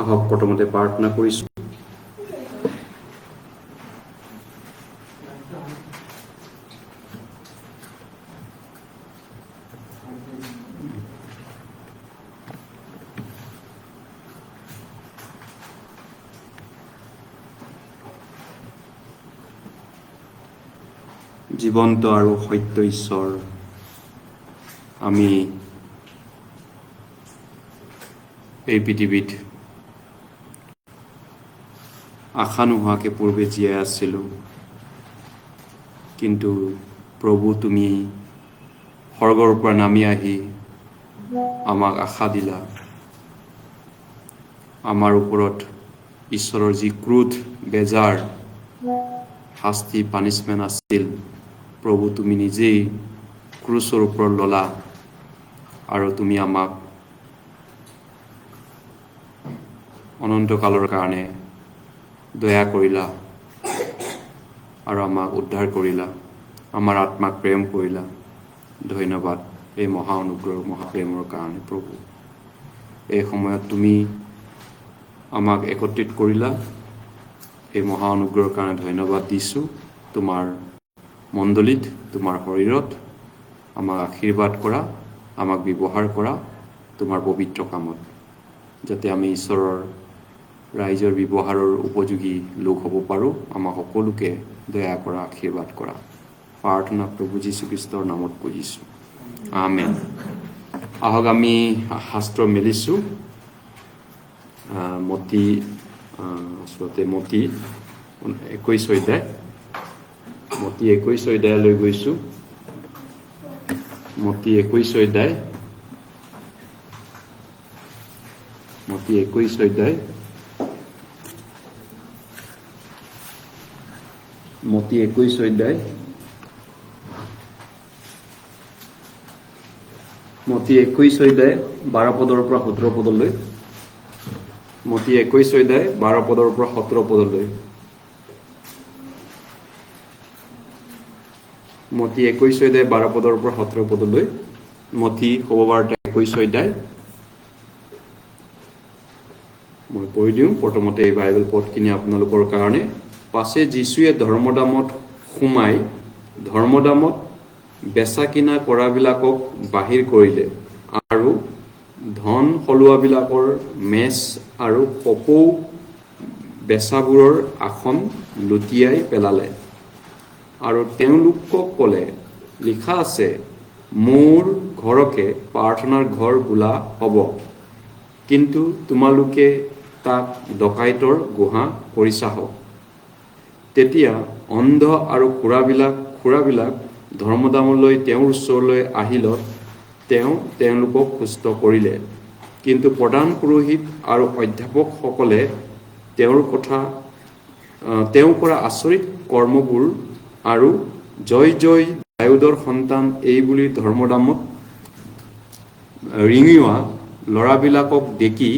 আহক প্ৰথমতে প্ৰাৰ্থনা কৰিছোঁ। জীৱন্ত আৰু সত্য ঈশ্বৰ, আমি এই পৃথিৱীত আশা নোহোৱাকৈ পূৰ্বে জীয়াই আছিলোঁ, কিন্তু প্ৰভু তুমি স্বৰ্গৰ পৰা নামি আহি আমাক আশা দিলা। আমাৰ ওপৰত ঈশ্বৰৰ যি ক্ৰোধ, বেজাৰ, শাস্তি, পানিছমেণ্ট আছিল, প্ৰভু তুমি নিজেই ক্ৰুচৰ ওপৰত ল'লা আৰু তুমি আমাক অনন্তকালৰ কাৰণে দয়া কৰিলা আৰু আমাক উদ্ধাৰ কৰিলা, আমাৰ আত্মাক প্ৰেম কৰিলা। ধন্যবাদ এই মহা অনুগ্ৰহ, মহাপ্ৰেমৰ কাৰণে প্ৰভু। এই সময়ত তুমি আমাক একত্ৰিত কৰিলা, এই মহা অনুগ্ৰহৰ কাৰণে ধন্যবাদ দিছোঁ। তোমাৰ মণ্ডলীত, তোমাৰ শৰীৰত আমাক আশীৰ্বাদ কৰা, আমাক ব্যৱহাৰ কৰা তোমাৰ পবিত্ৰ কামত, যাতে আমি ঈশ্বৰৰ ৰাইজৰ ব্যৱহাৰৰ উপযোগী লোক হ'ব পাৰোঁ। আমাক সকলোকে দয়া কৰা, আশীৰ্বাদ কৰা। প্ৰাৰ্থনা প্ৰভু যীশুখ্ৰীষ্টৰ নামত বুজিছোঁ, আমেন। আহক আমি শাস্ত্ৰ মেলিছোঁ। মতি 21 অধ্যায়, মতি 21 অধ্যায়লৈ গৈছোঁ। মতি 21 অধ্যায়, মতি 21 অধ্যায়, মতি 21 অধ্যায়, মতি 21 অধ্যায় 12 পদৰ পৰা 17 পদলৈ। মতি 21 অধ্যায় 12 পদৰ পৰা 17 পদলৈ। মতি 21 অধ্যায় 12 পদৰ পৰা 17 পদলৈ। মতি শুভবাৰ্তা 21 অধ্যায়। মই পঢ়ি দিওঁ প্ৰথমতে এই বাইবেল পদখিনি আপোনালোকৰ কাৰণে। পাছে যীশুৱে ধৰ্মদামত সোমাই ধৰ্মদামত বেচা কিনা কৰাবিলাকক বাহিৰ কৰিলে আৰু ধন সলোৱাবিলাকৰ মেজ আৰু কপৌ বেচাবোৰৰ আসন লুটিয়াই পেলালে আৰু তেওঁলোকক ক'লে, লিখা আছে, মোৰ ঘৰকে প্ৰাৰ্থনাৰ ঘৰ বোলা হ'ব, কিন্তু তোমালোকে তাক ডকাইতৰ গুহা কৰিছাহ। তেতিয়া অন্ধ আৰু খুৰাবিলাক ধৰ্মদামলৈ তেওঁৰ ওচৰলৈ আহিলত তেওঁ তেওঁলোকক সুস্থ কৰিলে। কিন্তু প্ৰধান পুৰোহিত আৰু অধ্যাপকসকলে তেওঁ কৰা আচৰিত কৰ্মবোৰ আৰু জয় জয় দাউদৰ সন্তান এইবুলি ধৰ্মদামত ৰিঙিওৱা ল'ৰাবিলাকক দেখি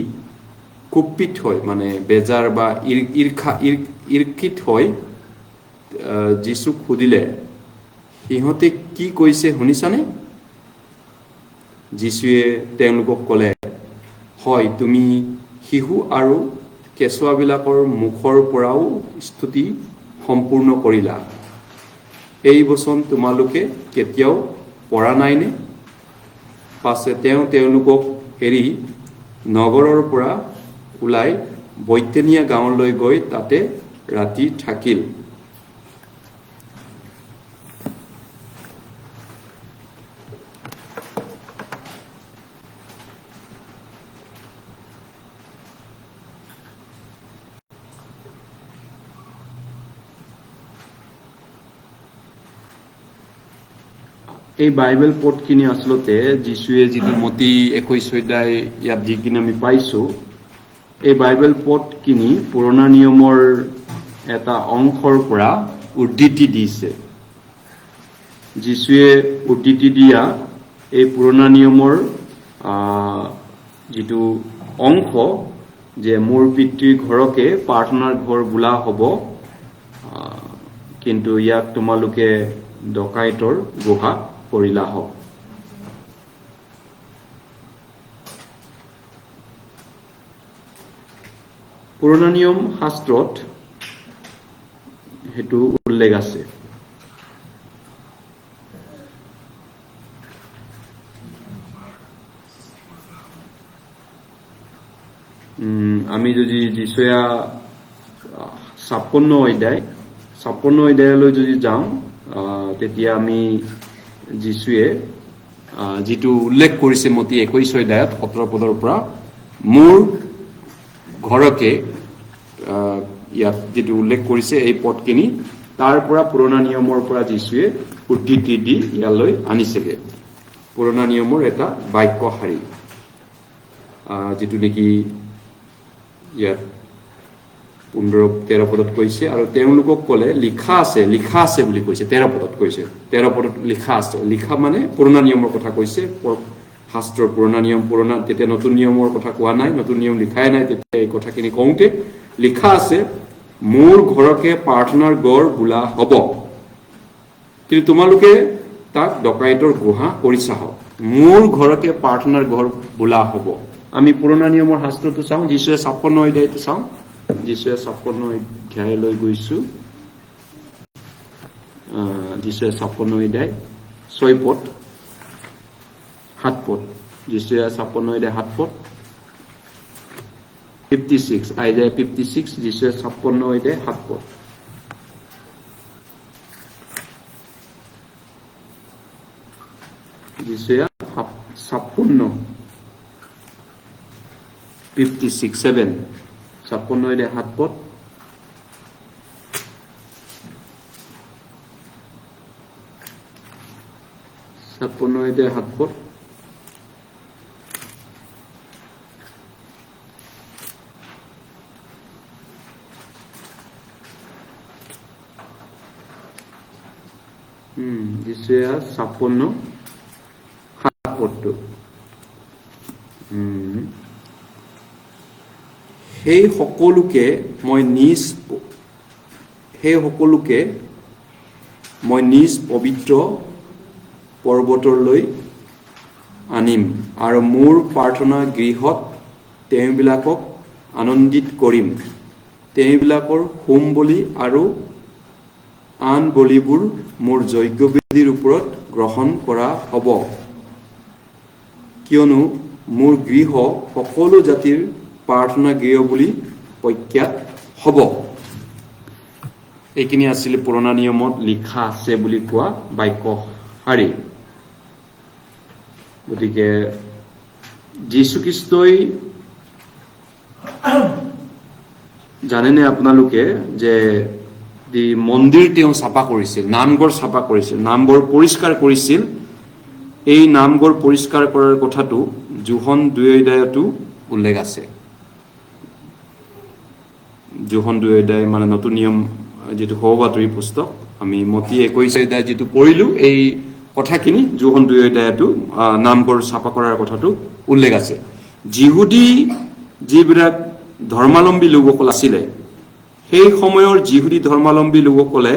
কুপিত হৈ, মানে বেজাৰ বা ঈৰ্ষিত হৈ যীচুক সুধিলে, সিহঁতে কি কৈছে শুনিছানে? যীশুৱে তেওঁলোকক ক'লে, হয়, তুমি শিশু আৰু কেঁচুৱাবিলাকৰ মুখৰ পৰাও স্তুতি সম্পূৰ্ণ কৰিলা। এই বচন তোমালোকে কেতিয়াও পঢ়া নাইনে? পাছে তেওঁ তেওঁলোকক এৰি নগৰৰ পৰা ওলাই বৈতনিয়া গাঁৱলৈ গৈ তাতে ৰাতি থাকিল। এই বাইবেল পদখিনি আচলতে যীশুৱে যিটো মতি 21 অধ্যায় ইয়াত যিখিনি আমি পাইছোঁ, এই বাইবেল পদখিনি পুৰণা নিয়মৰ এটা অংশৰ পৰা উদ্ধৃতি দিছে। যীশুৱে উদ্ধৃতি দিয়া এই পুৰণা নিয়মৰ যিটো অংশ, যে মোৰ পিতৃৰ ঘৰকে প্ৰাৰ্থনাৰ ঘৰ বোলা হ'ব, কিন্তু ইয়াক তোমালোকে ডকাইতৰ গুহা কৰিলা হওক। পুৰণা নিয়ম শাস্ত্ৰত সেইটো উল্লেখ আছে। আমি যদি যিচয়া 56 অধ্যায়লৈ যদি যাওঁ তেতিয়া আমি যিশুৱে যিটো উল্লেখ কৰিছে মতি 21 অধ্যায়ত 17 পদৰ পৰা মোৰ ঘৰকে ইয়াত যিটো উল্লেখ কৰিছে এই পদখিনি তাৰ পৰা পুৰণা নিয়মৰ পৰা যিশুৱে উদ্ধৃতি দি ইয়ালৈ আনিছেগে। পুৰণা নিয়মৰ এটা বাক্য শাৰী যিটো নেকি ইয়াত 15-13 পদত কৈছে, আৰু তেওঁলোকক ক'লে লিখা আছে বুলি কৈছে। 13 পদত কৈছে, 13 পদত লিখা আছে। লিখা মানে পুৰণা নিয়মৰ কথা কৈছে। শাস্ত্ৰৰ পুৰণা নিয়ম, তেতিয়া নতুন নিয়মৰ কথা কোৱা নাই, নতুন নিয়ম লিখাই নাই। তেতিয়া এই কথাখিনি কওঁতে লিখা আছে, মোৰ ঘৰকে প্ৰাৰ্থনাৰ গড় বোলা হ'ব, কিন্তু তোমালোকে তাক ডকাইতৰ গুহা কৰিছা। মোৰ ঘৰকে প্ৰাৰ্থনাৰ গড় বোলা হ'ব। আমি পুৰণা নিয়মৰ শাস্ত্ৰটো চাওঁ, যিশুৱে 56 অধ্যায়টো চাওঁ। যিশুৱে 56 অধ্যায়লৈ গৈছো। যিশুৱে 56 অধ্যায় 6 পদ 7 পদ। যিশুৱে 56 অধ্যায় 7 পদ 56, আইজায়া 56, যিশুৱে 56 অধ্যায় 7 পদ। যিশুৱে 56 56 7 56 অধ্যায় 7 পদ। যিশুৱে 56 7 পদটো সেই সকলোকে মই নিজ পবিত্ৰ পৰ্বতলৈ আনিম আৰু মোৰ প্ৰাৰ্থনা গৃহত তেওঁবিলাকক আনন্দিত কৰিম। তেওঁবিলাকৰ হোম বলি আৰু আন বলিবোৰ মোৰ যজ্ঞবেদীৰ ওপৰত গ্ৰহণ কৰা হ'ব, কিয়নো মোৰ গৃহ সকলো জাতিৰ প্ৰাৰ্থনা গৃহ বুলি প্ৰখ্যাত হ'ব। এইখিনি আছিলে পুৰণা নিয়মত লিখা আছে বুলি কোৱা বাক্য শাৰী। গতিকে যীশুখ্ৰীষ্টই জানেনে আপোনালোকে যে মন্দিৰ তেওঁ চাফা কৰিছিল, নামঘৰ চাফা কৰিছিল, নামঘৰ পৰিষ্কাৰ কৰিছিল। এই নামঘৰ পৰিষ্কাৰ কৰাৰ কথাটো যোহন 2 অধ্যায়তো উল্লেখ আছে। যোহন 2 অধ্যায় মানে নতুন নিয়ম যিটো সহবাতৰি পুস্তক, আমি মতি 21 অধ্যায় যিটো পঢ়িলো, এই কথাখিনি যোহন 2 অধ্যায়তো নামঘৰ চাফা কৰাৰ কথাটো উল্লেখ আছে। যিবিলাক ধৰ্মাৱলম্বী লোকসকল আছিলে, সেই সময়ৰ যিহুদী ধৰ্মাৱলম্বী লোকসকলে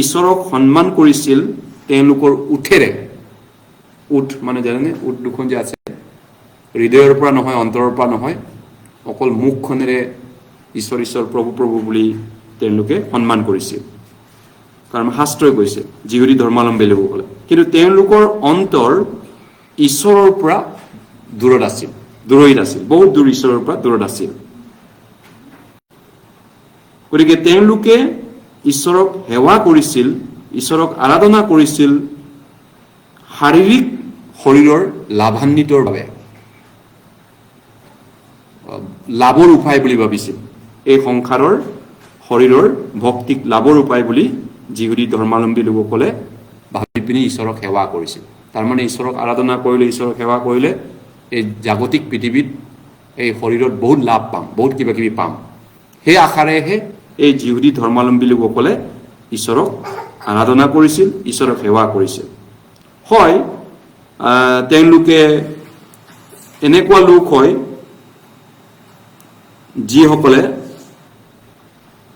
ঈশ্বৰক সন্মান কৰিছিল তেওঁলোকৰ উঠেৰে। উঠ মানে জানেনে, উঠ দুখন যে আছে, হৃদয়ৰ পৰা নহয়, অন্তৰৰ পৰা নহয়, অকল মুখখনেৰে ঈশ্বৰ ঈশ্বৰ প্ৰভু প্ৰভু বুলি তেওঁলোকে সন্মান কৰিছিল। কাৰণ শাস্ত্ৰই কৈছে যিহুদী ধৰ্মাৱলম্বী লোকসকলে, কিন্তু তেওঁলোকৰ অন্তৰ ঈশ্বৰৰ পৰা দূৰত আছিল, বহুত দূৰ ঈশ্বৰৰ পৰা দূৰত আছিল। গতিকে তেওঁলোকে ঈশ্বৰক সেৱা কৰিছিল, ঈশ্বৰক আৰাধনা কৰিছিল শাৰীৰিক শৰীৰৰ লাভান্বিতৰ বাবে, লাভৰ উপায় বুলি ভাবিছিল। এই সংসাৰৰ শৰীৰৰ ভক্তিক লাভৰ উপায় বুলি যিহুদী ধৰ্মাৱলম্বী লোকসকলে ভাবি পিনি ঈশ্বৰক সেৱা কৰিছিল। তাৰমানে ঈশ্বৰক আৰাধনা কৰিলে, ঈশ্বৰক সেৱা কৰিলে এই জাগতিক পৃথিৱীত এই শৰীৰত বহুত লাভ পাম, বহুত কিবা কিবি পাম। সেই আশাৰেহে এই যিহুদী ধৰ্মাৱলম্বী লোকসকলে ঈশ্বৰক আৰাধনা কৰিছিল, ঈশ্বৰক সেৱা কৰিছিল। হয়, তেওঁলোকে এনেকুৱা লোক হয় যিসকলে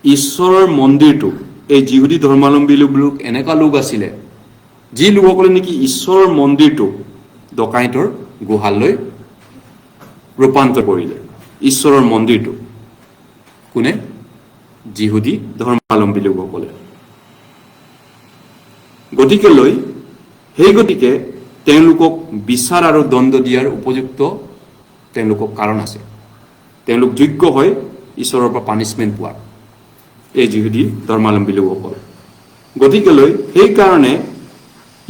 ঈশ্বৰৰ মন্দিৰটো, এই যিহুদী ধৰ্মাৱলম্বী লোক এনেকুৱা লোক আছিলে যি লোকসকলে নেকি ঈশ্বৰৰ মন্দিৰটো ডকাইতৰ গুহালৈ ৰূপান্তৰ কৰিলে। ঈশ্বৰৰ মন্দিৰটো কোনে? যিহুদী ধৰ্মাৱলম্বী লোকসকলে। গতিকেলৈ সেই গতিকে তেওঁলোকক বিচাৰ আৰু দণ্ড দিয়াৰ উপযুক্ত তেওঁলোকক কাৰণ আছে। তেওঁলোক যোগ্য হয় ঈশ্বৰৰ পৰা পানিছমেণ্ট পোৱাৰ, এই যিহুদী ধৰ্মাৱলম্বী লোকসকল। গতিকেলৈ সেইকাৰণে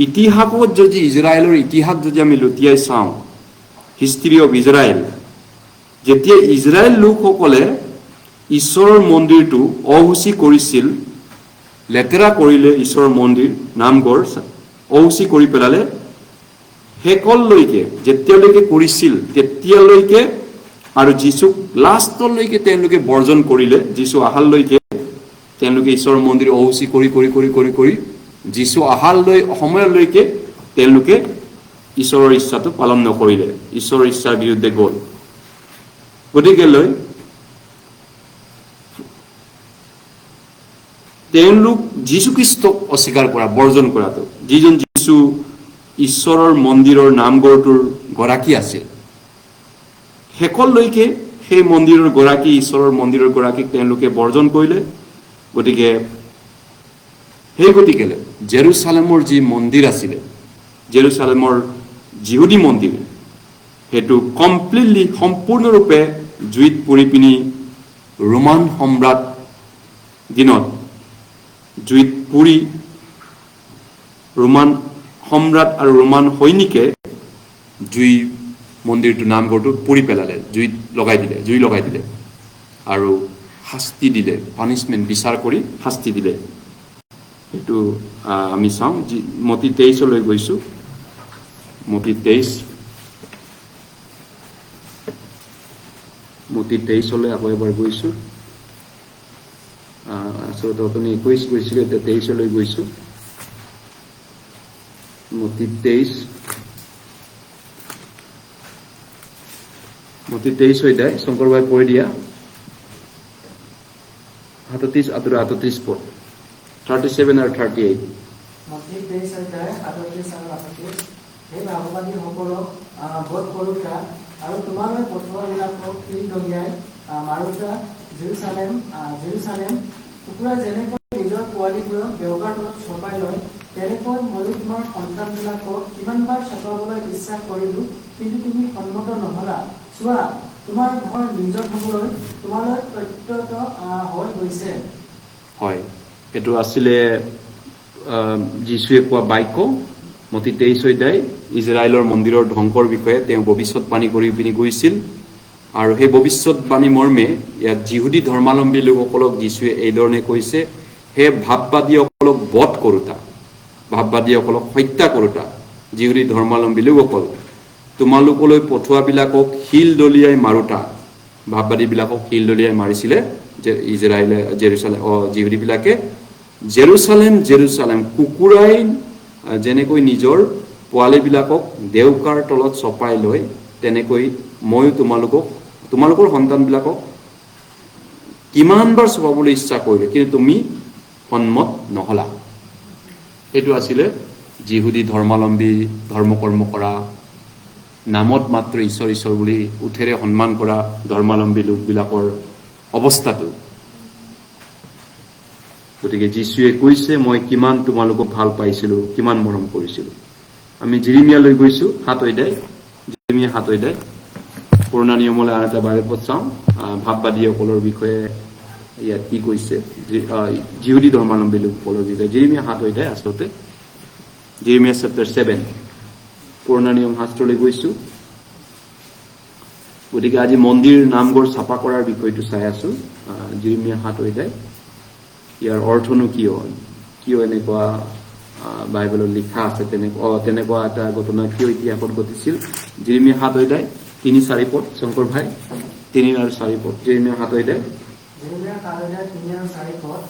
ইতিহাসত যদি ইজৰাইলৰ ইতিহাস যদি আমি লুটিয়াই চাওঁ, হিষ্ট্ৰী অফ ইজৰাইল, যেতিয়া ইজৰাইল লোকসকলে ঈশ্বৰৰ মন্দিৰটো অহুচি কৰিছিল, লেতেৰা কৰিলে ঈশ্বৰৰ মন্দিৰ নামঘৰ অহুচি কৰি পেলালে, শেষলৈকে যেতিয়ালৈকে কৰিছিল তেতিয়ালৈকে আৰু যীচুক লাষ্টলৈকে তেওঁলোকে বৰ্জন কৰিলে। যীচু আহাৰলৈকে তেওঁলোকে ঈশ্বৰৰ মন্দিৰ অহুচি কৰি কৰি কৰি কৰি কৰি যীচু আহাৰলৈ সময়লৈকে তেওঁলোকে ঈশ্বৰৰ ইচ্ছাটো পালন নকৰিলে, ঈশ্বৰৰ ইচ্ছাৰ বিৰুদ্ধে গ'ল। গতিকেলৈ তেওঁলোক যীশুখ্ৰীষ্টক অস্বীকাৰ কৰা, বৰ্জন কৰাটো, যিজন যীচু ঈশ্বৰৰ মন্দিৰৰ নামঘৰটোৰ গৰাকী আছিল, শেষলৈকে সেই মন্দিৰৰ গৰাকী, ঈশ্বৰৰ মন্দিৰৰ গৰাকীক তেওঁলোকে বৰ্জন কৰিলে। গতিকে সেই গতিকেলৈ জেৰুচালেমৰ যি মন্দিৰ আছিলে, জেৰুচালেমৰ যিহুদী মন্দিৰ, সেইটো কমপ্লিটলি সম্পূৰ্ণৰূপে জুইত পৰি পিনি ৰোমান সম্ৰাট দিনত জুইত পুৰি ৰোমান সম্ৰাট আৰু ৰোমান সৈনিকে জুই মন্দিৰটো নামঘৰটো পুৰি পেলালে, জুই লগাই দিলে আৰু শাস্তি দিলে, পানিছমেণ্ট বিচাৰ কৰি শাস্তি দিলে। সেইটো আমি চাওঁ। মতি 23 গৈছোঁ, মতি 23 আকৌ এবাৰ গৈছোঁ। আচলতে আপুনি 21 গৈছিলোঁ, এতিয়া 23 গৈছোঁ। মতি 23 অধ্যায় শংকৰ ভাই পঢ়ি দিয়া 37 আৰু 38 পদ, 37 আৰু 38। মতি 23 অধ্যায় 37 আৰু 38। সেই ভাৱবাদীসকলক বধ কৰোঁতা আৰু তোমালৈ পঠোৱাবিলাকক শিল দলিয়াই মাৰোতা জেৰুচালেম কুকুৰা যেনেকৈ নিজৰ পোৱালীবোৰক দেউকাৰ তলত চপাই লয়, তেনেকৈ ময়ো তোমাৰ সন্তানবিলাকক কিমানবাৰ চপাবলৈ বিশ্বাস কৰিলোঁ, কিন্তু তুমি সন্মত নহলা। চোৱা, তোমাৰ ঘৰ নিজৰ হ'বলৈ তোমালৈ প্ৰত্যক্ত হৈ গৈছে। হয়, এইটো আছিলে যীশুৱে কোৱা বাক্য। মতি 23 অধ্যায় ইজৰাইলৰ মন্দিৰৰ ধ্বংসৰ বিষয়ে তেওঁ ভৱিষ্যতবাণী কৰি পিনি গৈছিল, আৰু সেই ভৱিষ্যতবাণী মৰ্মে ইয়াত যিহুদী ধৰ্মাৱলম্বী লোকসকলক যীশুৱে এইধৰণে কৈছে, হে ভাৱবাদীসকলক বধ কৰোঁতা, ভাৱবাদীসকলক হত্যা কৰোঁতা যিহুদী ধৰ্মাৱলম্বী লোকসকল, তোমালোকলৈ পঠোৱাবিলাকক শিল দলিয়াই মাৰোতা। ভাৱবাদীবিলাকক শিল দলিয়াই মাৰিছিলে যে যিহুদীবিলাকে। জেৰুচালেম কুকুৰাই যেনেকৈ নিজৰ পোৱালীবিলাকক দেউকাৰ তলত চপাই লয়, তেনেকৈ ময়ো তোমালোকৰ সন্তানবিলাকক কিমানবাৰ চপাবলৈ ইচ্ছা কৰিলে, কিন্তু তুমি সন্মত নহলা। সেইটো আছিলে যিহুদী ধৰ্মাৱলম্বী, ধৰ্মকৰ্ম কৰা, নামত মাত্ৰ ঈশ্বৰ বুলি উঠেৰে সন্মান কৰা ধৰ্মাৱলম্বী লোকবিলাকৰ অৱস্থাটো। গতিকে যীশুৱে কৈছে, মই কিমান তোমালোকক ভাল পাইছিলোঁ, কিমান মৰম কৰিছিলোঁ। আমি জিৰিমিয়ালৈ গৈছোঁ 7 অধ্যায়, জিৰিমিয়া 7 অধ্যায়। পুৰণা নিয়মলৈ আৰু এটা বাৰে চাওঁ, ভাৱবাদীসকলৰ বিষয়ে ইয়াত কি কৈছে, যিহুদী ধৰ্মাৱলম্বী লোকসকলৰ বিষয়ে। জিৰিমিয়া 7 অধ্যায়, আচলতে জিৰিমিয়া চেপ্টাৰ 7, পুৰণা নিয়ম শাস্ত্ৰলৈ গৈছোঁ। গতিকে আজি মন্দিৰ নামঘৰ চাফা কৰাৰ বিষয়টো চাই আছোঁ, জিৰিমিয়া 7 অধ্যায়। ইয়াৰ অৰ্থনো কিয় এনেকুৱা বাইবেলত লিখা আছে, তেনেকুৱা এটা ঘটনা কিয় ইতিহাসত ঘটিছিল। জিৰিমিয়া 7 অধ্যায় 3-4 পদ, শংকৰ ভাই 3 আৰু 4 পদ। জিৰিমিয়া 7 অধ্যায় 3 আৰু 4 পদ।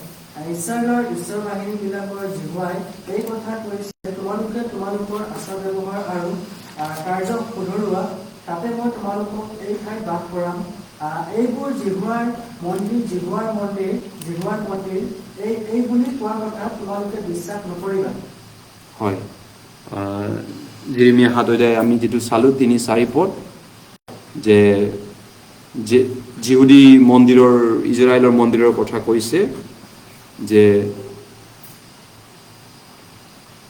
ইছৰাইলৰ ঈশ্বৰ বাহিনীবিলাকৰ জিহুৱাই এই কথা কৈছে, তোমালোকে তোমালোকৰ আচাৰ ব্যৱহাৰ আৰু কাৰ্য শুধৰোৱা, তাতে মই তোমালোকক এই ঠাইত বাস কৰাম। এইবোৰ জিহুৱাৰ মন্দিৰ এই বুলি কোৱা কথা তোমালোকে বিশ্বাস নকৰিবা। হয়, জিৰিমিয়া 7 অধ্যায় আমি যিটো চালোঁ 3-4 পদ, যে যিহুদী মন্দিৰৰ ইজৰাইলৰ মন্দিৰৰ কথা কৈছে যে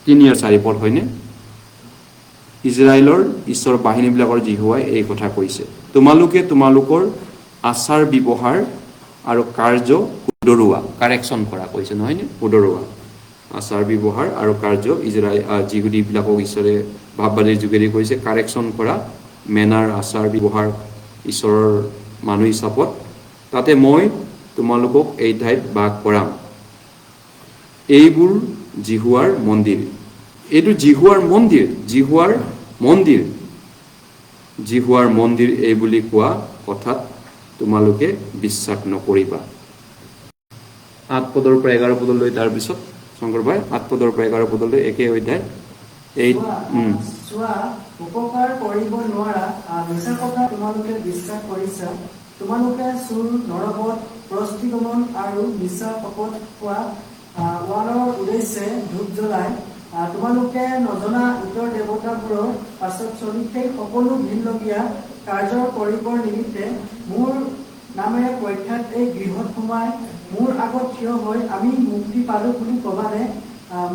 3 আৰু 4 পদ হয়নে ইজৰাইলৰ ঈশ্বৰ বাহিনীবিলাকৰ জিহুৱাই এই কথা কৈছে তোমালোকে তোমালোকৰ আচাৰ ব্যৱহাৰ আৰু কাৰ্য শুধৰোৱা কাৰেকশ্যন কৰা কৈছে নহয়নে শুধৰোৱা আচাৰ ব্যৱহাৰ আৰু কাৰ্য যিহুদীবিলাকক ঈশ্বৰে ভাৱবাদীৰ যোগেদি কৈছে কাৰেকশ্যন কৰা মেনাৰ আচাৰ ব্যৱহাৰ ঈশ্বৰৰ মানুহ হিচাপত তাতে মই তোমালোকক এই ঠাইত বাস কৰাম এইবোৰ জিহুৱাৰ মন্দিৰ এইটো জিহুৱাৰ মন্দিৰ এই বুলি কোৱা কথাত তোমালোকে বিশ্বাস নকৰিবা 8 পদৰ পৰা 11 পদলৈ তাৰ পিছত শংকৰ ভাই 8 পদৰ পৰা 11 পদলৈ একে অধ্যায় এই চোৱা উপকাৰ কৰিব নোৱাৰা মিছা কথা তোমালোকে বিশ্বাস কৰিছা তোমালোকে চুৰ নৰবধ প্ৰস্তিগমন আৰু মিছা শপত খোৱা ওৱালৰ উদ্দেশ্যে ধূপ জ্বলাই তোমালোকে নজনা ইতৰ দেৱতাবোৰৰ পাছত চলি সেই সকলো ভিনলগীয়া কাৰ্য কৰিবৰ নিমিত্তে মোৰ নামেৰে পৰীক্ষাত এই গৃহত সোমাই মোৰ আগত থিয় হৈ আমি মুক্তি পালো বুলি কবানে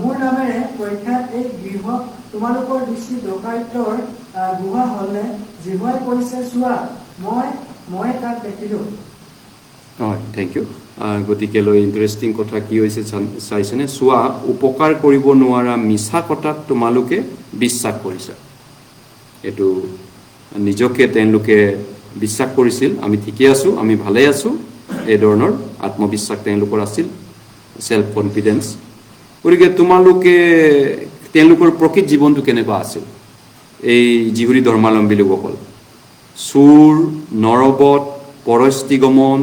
মোৰ নামেৰে পৰীক্ষাত এই গৃহ তোমালোকৰ দৃষ্টি ডকাইতৰ গুহা হলে জিহুৱাই কৈছে চোৱা মই তাক দেখিলো থ্যাংক ইউ গতিকে লৈ ইণ্টাৰেষ্টিং কথা কি হৈছে চাইছেনে চোৱা উপকাৰ কৰিব নোৱাৰা মিছা কথাত তোমালোকে বিশ্বাস কৰিছা এইটো নিজকে তেওঁলোকে বিশ্বাস কৰিছিল আমি ঠিকে আছো আমি ভালে আছো এই ধৰণৰ আত্মবিশ্বাস তেওঁলোকৰ আছিল সেলফ কনফিডেন্স গতিকে তেওঁলোকৰ প্ৰকৃত জীৱনটো কেনেকুৱা আছিল এই যিহুদী ধৰ্মাৱলম্বী লোকসকল চুৰ নৰবধ পৰস্তিগমন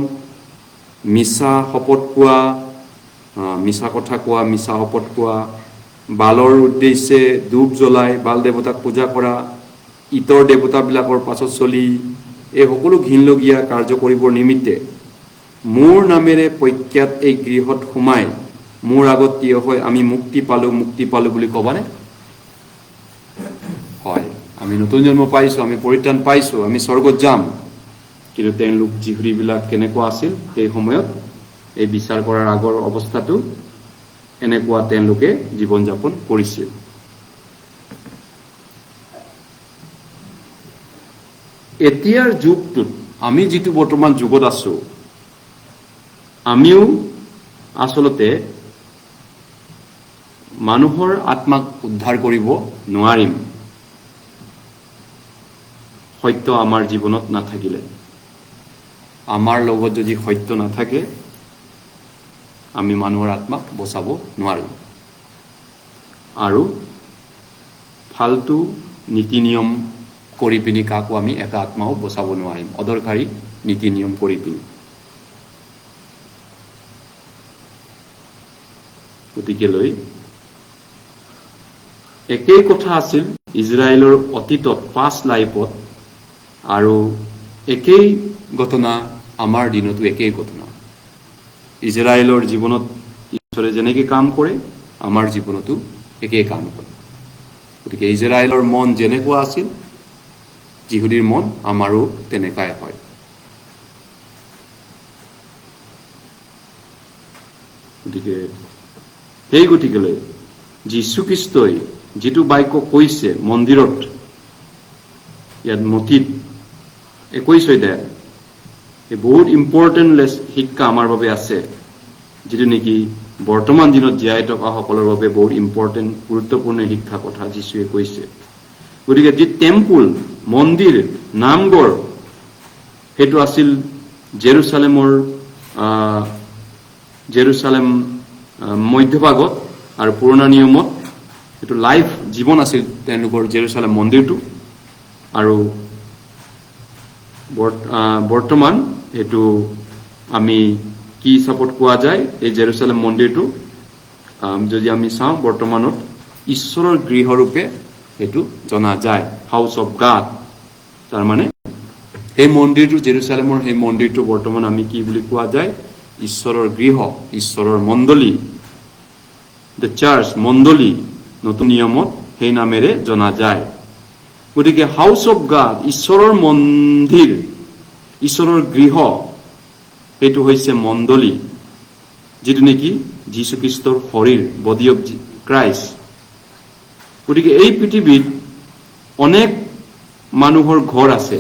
মিছা শপত কোৱা মিছা কথা কোৱা মিছা শপত কোৱা বালৰ উদ্দেশ্যে ধূপ জ্বলাই বাল দেৱতাক পূজা কৰা ইতৰ দেৱতাবিলাকৰ পাছত চলি এই সকলো ঘিনলগীয়া কাৰ্য কৰিবৰ নিমিত্তে মোৰ নামেৰে প্ৰখ্যাত এই গৃহত সোমাই মোৰ আগত থিয় হৈ আমি মুক্তি পালো বুলি কবানে হয় আমি নতুন জন্ম পাইছো আমি পৰিত্ৰাণ পাইছো আমি স্বৰ্গত যাম কিন্তু তেওঁলোক যিহুদীবিলাক কেনেকুৱা আছিল সেই সময়ত এই বিচাৰ কৰাৰ আগৰ অৱস্থাটো এনেকুৱা তেওঁলোকে জীৱন যাপন কৰিছিল এতিয়াৰ যুগটোত আমি যিটো বৰ্তমান যুগত আছো আমিও আচলতে মানুহৰ আত্মাক উদ্ধাৰ কৰিব নোৱাৰিম সত্য আমাৰ জীৱনত নাথাকিলে আমাৰ লগত যদি সত্য নাথাকে আমি মানুহৰ আত্মাক বচাব নোৱাৰিম আৰু ফালতু নীতি নিয়ম কৰি পিনি কাকো আমি এটা আত্মাও বচাব নোৱাৰিম অদৰকাৰী নীতি নিয়ম কৰি পিনি গতিকে লৈ একেই কথা আছিল ইজৰাইলৰ অতীতত পাষ্ট লাইফত আৰু একেই ঘটনা আমাৰ দিনতো একেই ঘটনা ইজৰাইলৰ জীৱনত ঈশ্বৰে যেনেকৈ কাম কৰে আমাৰ জীৱনতো একেই কাম কৰে গতিকে ইজৰাইলৰ মন যেনেকুৱা আছিল যিহুদীৰ মন আমাৰো তেনেকাই হয় গতিকে যীশু খ্ৰীষ্টই যিটো বাক্য কৈছে মন্দিৰত ইয়াত মতিত 21 অধ্যায় এই বহুত ইম্পৰ্টেণ্ট শিক্ষা আমাৰ বাবে আছে যিটো নেকি বৰ্তমান দিনত জীয়াই থকা সকলৰ বাবে বহুত ইম্পৰ্টেণ্ট গুৰুত্বপূৰ্ণ শিক্ষা কথা যীশুৱে কৈছে গতিকে যি টেম্পল মন্দিৰ নামঘৰ সেইটো আছিল জেৰুচালেম মধ্যভাগত আৰু পুৰণা নিয়মত এইটো লাইফ জীৱন আছিল তেওঁলোকৰ জেৰুচালেম মন্দিৰটো আৰু বৰ্তমান এইটো আমি কি হিচাপত কোৱা যায় এই জেৰুচালেম মন্দিৰটো যদি আমি চাওঁ বৰ্তমানত ঈশ্বৰৰ গৃহৰূপে এইটো জনা যায় হাউচ অফ গড তাৰমানে এই মন্দিৰটো জেৰুচালেমৰ সেই মন্দিৰটো বৰ্তমান আমি কি বুলি কোৱা যায় ঈশ্বৰৰ গৃহ ঈশ্বৰৰ মণ্ডলী দ্য চাৰ্চ মণ্ডলী নতুন নিয়মত সেই নামেৰে জনা যায় গতিকে হাউচ অফ গড ঈশ্বৰৰ মন্দিৰ ঈশ্বৰৰ গৃহ সেইটো হৈছে মণ্ডলী, যিটো নেকি যীশুখ্ৰীষ্টৰ শৰীৰ, বডি অফ ক্ৰাইষ্ট। গতিকে এই পৃথিৱীত অনেক মানুহৰ ঘৰ আছে,